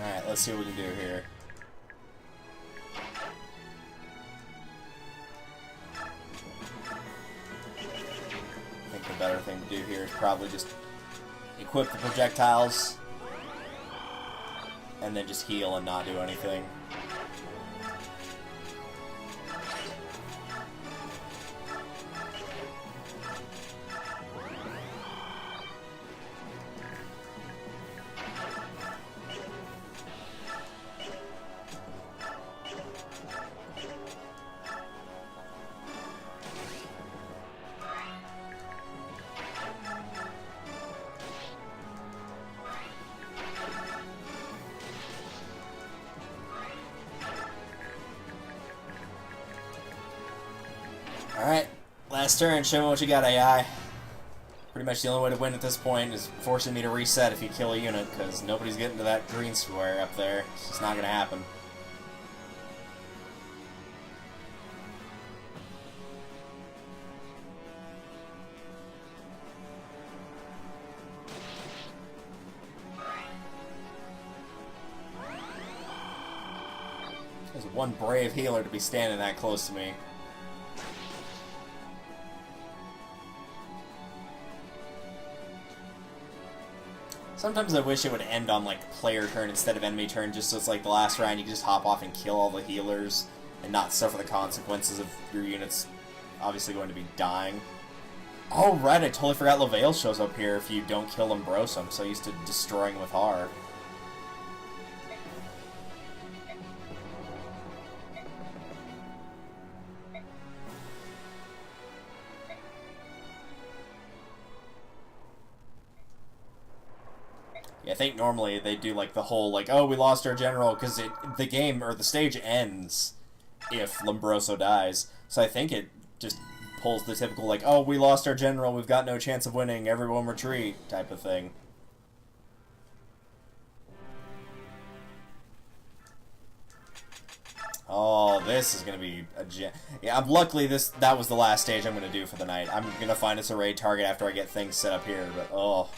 Alright, let's see what we can do here. I think the better thing to do here is probably just equip the projectiles and then just heal and not do anything. Alright, last turn, show me what you got, AI. Pretty much the only way to win at this point is forcing me to reset if you kill a unit, because nobody's getting to that green square up there. It's just not going to happen. There's one brave healer to be standing that close to me. Sometimes I wish it would end on, like, player turn instead of enemy turn, just so it's like the last round you can just hop off and kill all the healers and not suffer the consequences of your units obviously going to be dying. Oh, right, I totally forgot Lavale shows up here if you don't kill Lombroso. I'm so used to destroying with Har. Yeah, I think normally they do like the whole like, oh, we lost our general, because the game or the stage ends if Lombroso dies. So I think it just pulls the typical like, oh, we lost our general, we've got no chance of winning, everyone retreat type of thing. Oh, this is gonna be a yeah. Luckily, that was the last stage I'm gonna do for the night. I'm gonna find us a raid target after I get things set up here, but oh.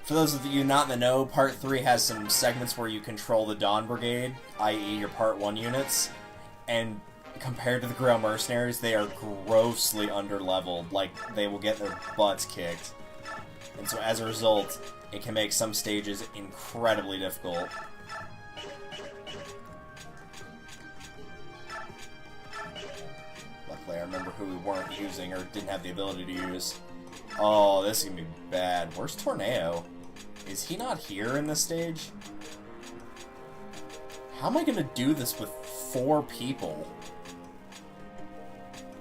For those of you not in the know, Part 3 has some segments where you control the Dawn Brigade, i.e. your Part 1 units, and compared to the Grail Mercenaries, they are grossly underleveled. Like, they will get their butts kicked. And so as a result, it can make some stages incredibly difficult. Luckily, I remember who we weren't using or didn't have the ability to use. Oh, this is gonna be bad. Where's Tornado? Is he not here in this stage? How am I gonna do this with 4 people?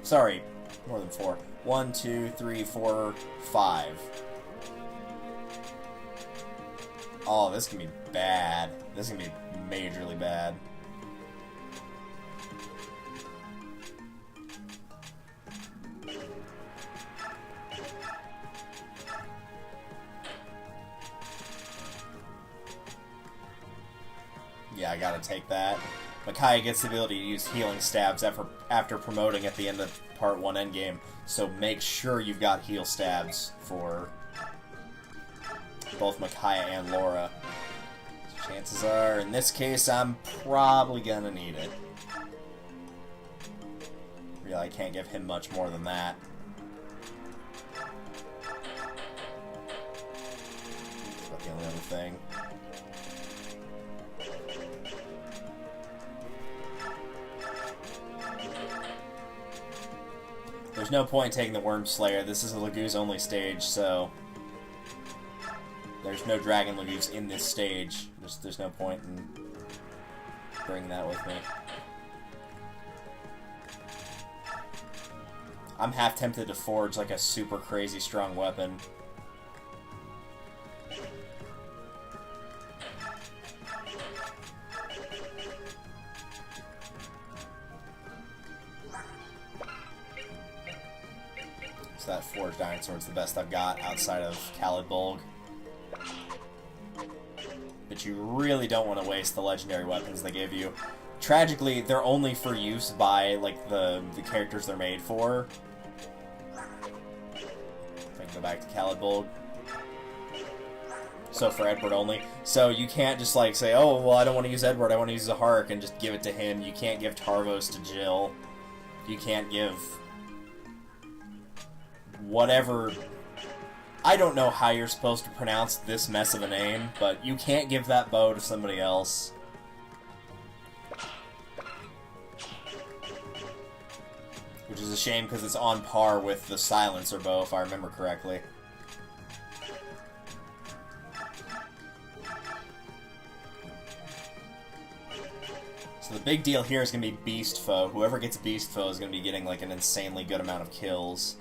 Sorry, more than 4. 1, 2, 3, 4, 5. Oh, this can be bad. This is gonna be majorly bad. Yeah, I gotta take that. Micaiah gets the ability to use healing stabs after promoting at the end of Part 1 endgame, so make sure you've got heal stabs for both Micaiah and Laura. Chances are, in this case, I'm probably gonna need it. Really, I can't give him much more than that. That's about the only other thing. There's no point taking the Worm Slayer. This is a Laguz only stage, so there's no Dragon Laguz in this stage. There's no point in bringing that with me. I'm half tempted to forge like a super crazy strong weapon. So that Forged Iron Sword's the best I've got outside of Calidbolg. But you really don't want to waste the legendary weapons they give you. Tragically, they're only for use by, like, the characters they're made for. If I can go back to Calidbolg. So for Edward only. So you can't just, like, say, oh, well, I don't want to use Edward, I want to use Zahark, and just give it to him. You can't give Tarvos to Jill. You can't give... whatever... I don't know how you're supposed to pronounce this mess of a name, but you can't give that bow to somebody else. Which is a shame, because it's on par with the Silencer bow, if I remember correctly. So the big deal here is going to be Beast Foe. Whoever gets Beast Foe is going to be getting, like, an insanely good amount of kills.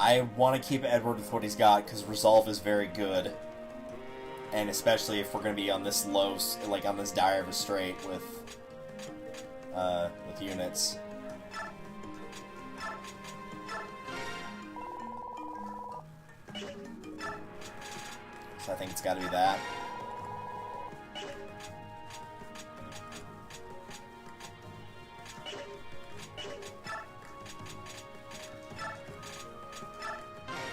I want to keep Edward with what he's got, because Resolve is very good. And especially if we're going to be on this low, like on this dire of a strait with units. So I think it's got to be that.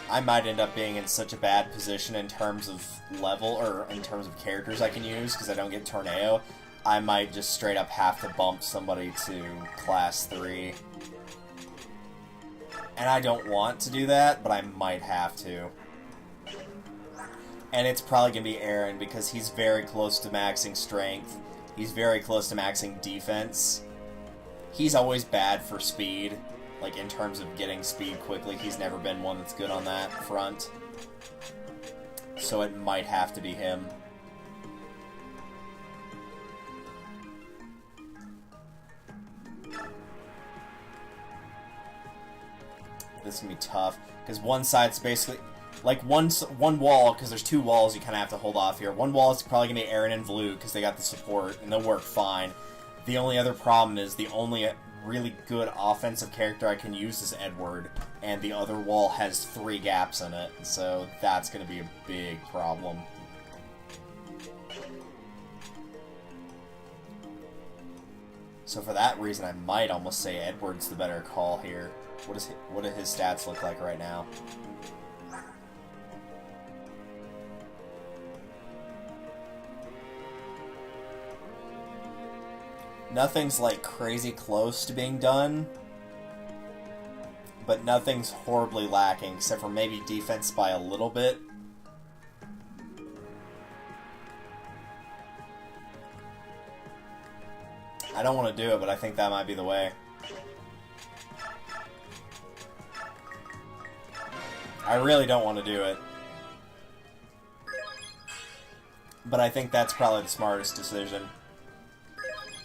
I might end up being in such a bad position in terms of level, or in terms of characters I can use, because I don't get Tornado. I might just straight up have to bump somebody to Class 3. And I don't want to do that, but I might have to. And it's probably going to be Aaron, because he's very close to maxing Strength. He's very close to maxing Defense. He's always bad for speed. Like, in terms of getting speed quickly, he's never been one that's good on that front. So it might have to be him. This is going to be tough, because one side's basically... like, one wall, because there's two walls you kind of have to hold off here. One wall is probably going to be Aaron and Vlu, because they got the support, and they'll work fine. The only other problem is the only really good offensive character I can use is Edward, and the other wall has 3 gaps in it, so that's going to be a big problem. So for that reason, I might almost say Edward's the better call here. What do his stats look like right now? Nothing's, like, crazy close to being done, but nothing's horribly lacking, except for maybe defense by a little bit. I don't want to do it, but I think that might be the way. I really don't want to do it, but I think that's probably the smartest decision.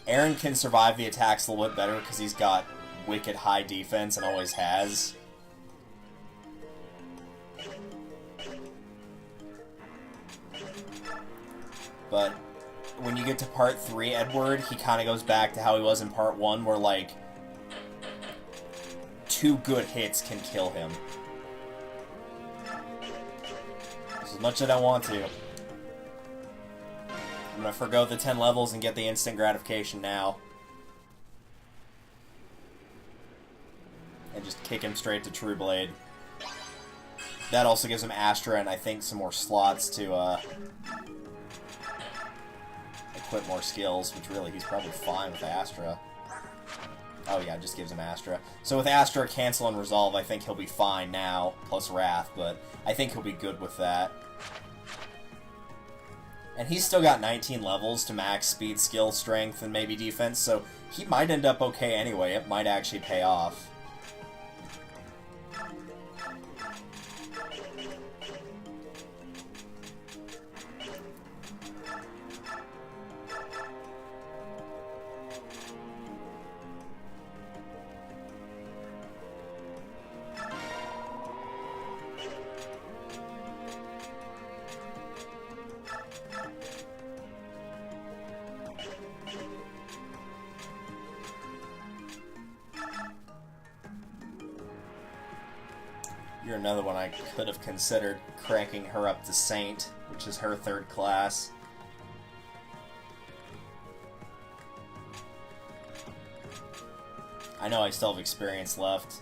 Aaron can survive the attacks a little bit better because he's got wicked high defense and always has. But when you get to part 3, Edward, he kind of goes back to how he was in part 1, where, like, 2 good hits can kill him. As much as I want to. I'm gonna forgo the 10 levels and get the instant gratification now. And just kick him straight to True Blade. That also gives him Astra and I think some more slots to equip more skills, which really he's probably fine with Astra. Oh yeah, it just gives him Astra. So with Astra, Cancel, and Resolve, I think he'll be fine now, plus Wrath, but I think he'll be good with that. And he's still got 19 levels to max speed, skill, strength, and maybe defense, so he might end up okay anyway. It might actually pay off. You're another one I could have considered cranking her up to Saint, which is her 3rd class. I know I still have experience left.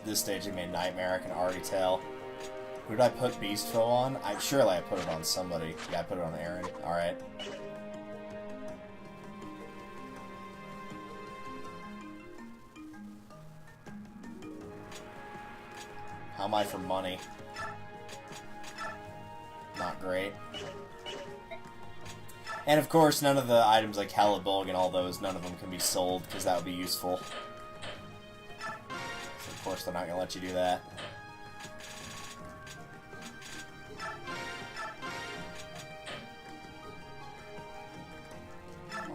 This stage gave me a nightmare, I can already tell. Who did I put Beast Foe on? Surely I put it on somebody. Yeah, I put it on Aaron. Alright. How am I for money? Not great. And of course, none of the items like Halibulg and all those, none of them can be sold, because that would be useful. So of course they're not going to let you do that.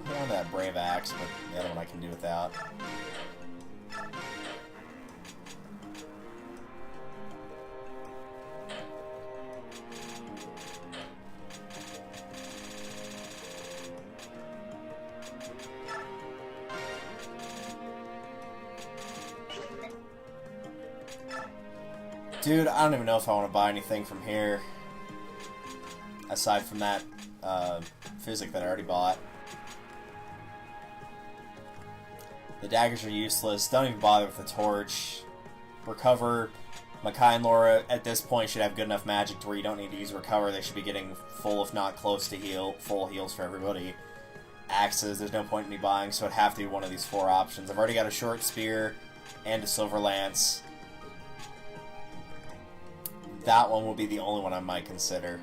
I'll that Brave Axe, but the other one I can do without. Dude, I don't even know if I want to buy anything from here. Aside from that physic that I already bought. The daggers are useless. Don't even bother with the torch. Recover. Makai and Laura at this point should have good enough magic to where you don't need to use recover. They should be getting full, if not close to full heals for everybody. Axes, there's no point in me buying, so it'd have to be one of these 4 options. I've already got a short spear and a silver lance. That one will be the only one I might consider.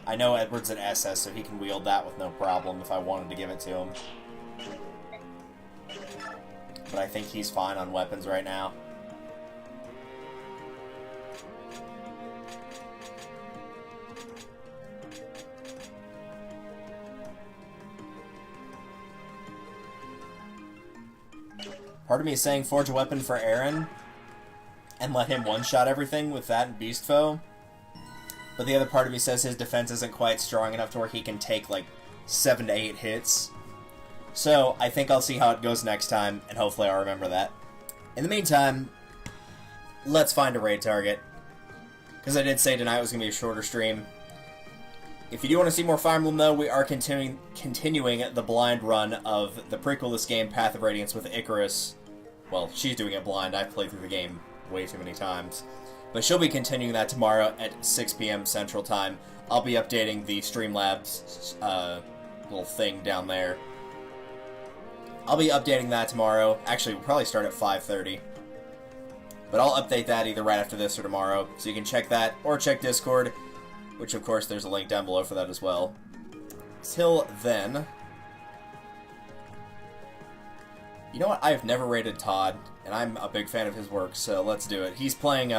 I know Edward's at SS, so he can wield that with no problem if I wanted to give it to him. But I think he's fine on weapons right now. Part of me is saying forge a weapon for Aaron and let him one-shot everything with that and Beast Foe. But the other part of me says his defense isn't quite strong enough to where he can take like 7 to 8 hits. So I think I'll see how it goes next time, and hopefully I'll remember that. In the meantime, let's find a raid target. Because I did say tonight was going to be a shorter stream. If you do want to see more Fire Emblem, though, we are continuing the blind run of the prequel to this game, Path of Radiance, with Icarus. Well, she's doing it blind. I've played through the game way too many times. But she'll be continuing that tomorrow at 6 p.m. Central Time. I'll be updating the Streamlabs little thing down there. I'll be updating that tomorrow. Actually, we'll probably start at 5:30. But I'll update that either right after this or tomorrow. So you can check that, or check Discord, which of course there's a link down below for that as well. Till then... You know what? I've never rated Todd, and I'm a big fan of his work, so let's do it. He's playing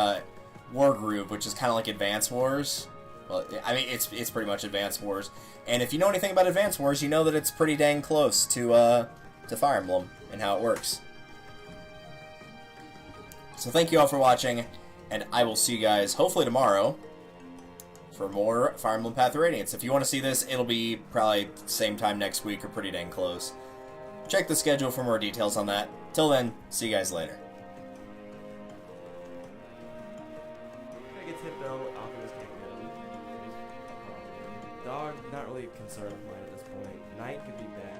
War Groove, which is kind of like Advance Wars. Well, I mean, it's pretty much Advance Wars. And if you know anything about Advance Wars, you know that it's pretty dang close to Fire Emblem and how it works. So thank you all for watching, and I will see you guys hopefully tomorrow for more Fire Emblem Path of Radiance. If you want to see this, it'll be probably same time next week or pretty dang close. Check the schedule for more details on that. Till then, see you guys later. I get hit though, Alchemist can't go. Dog, not really concerned with mine at this point. Knight could be bad.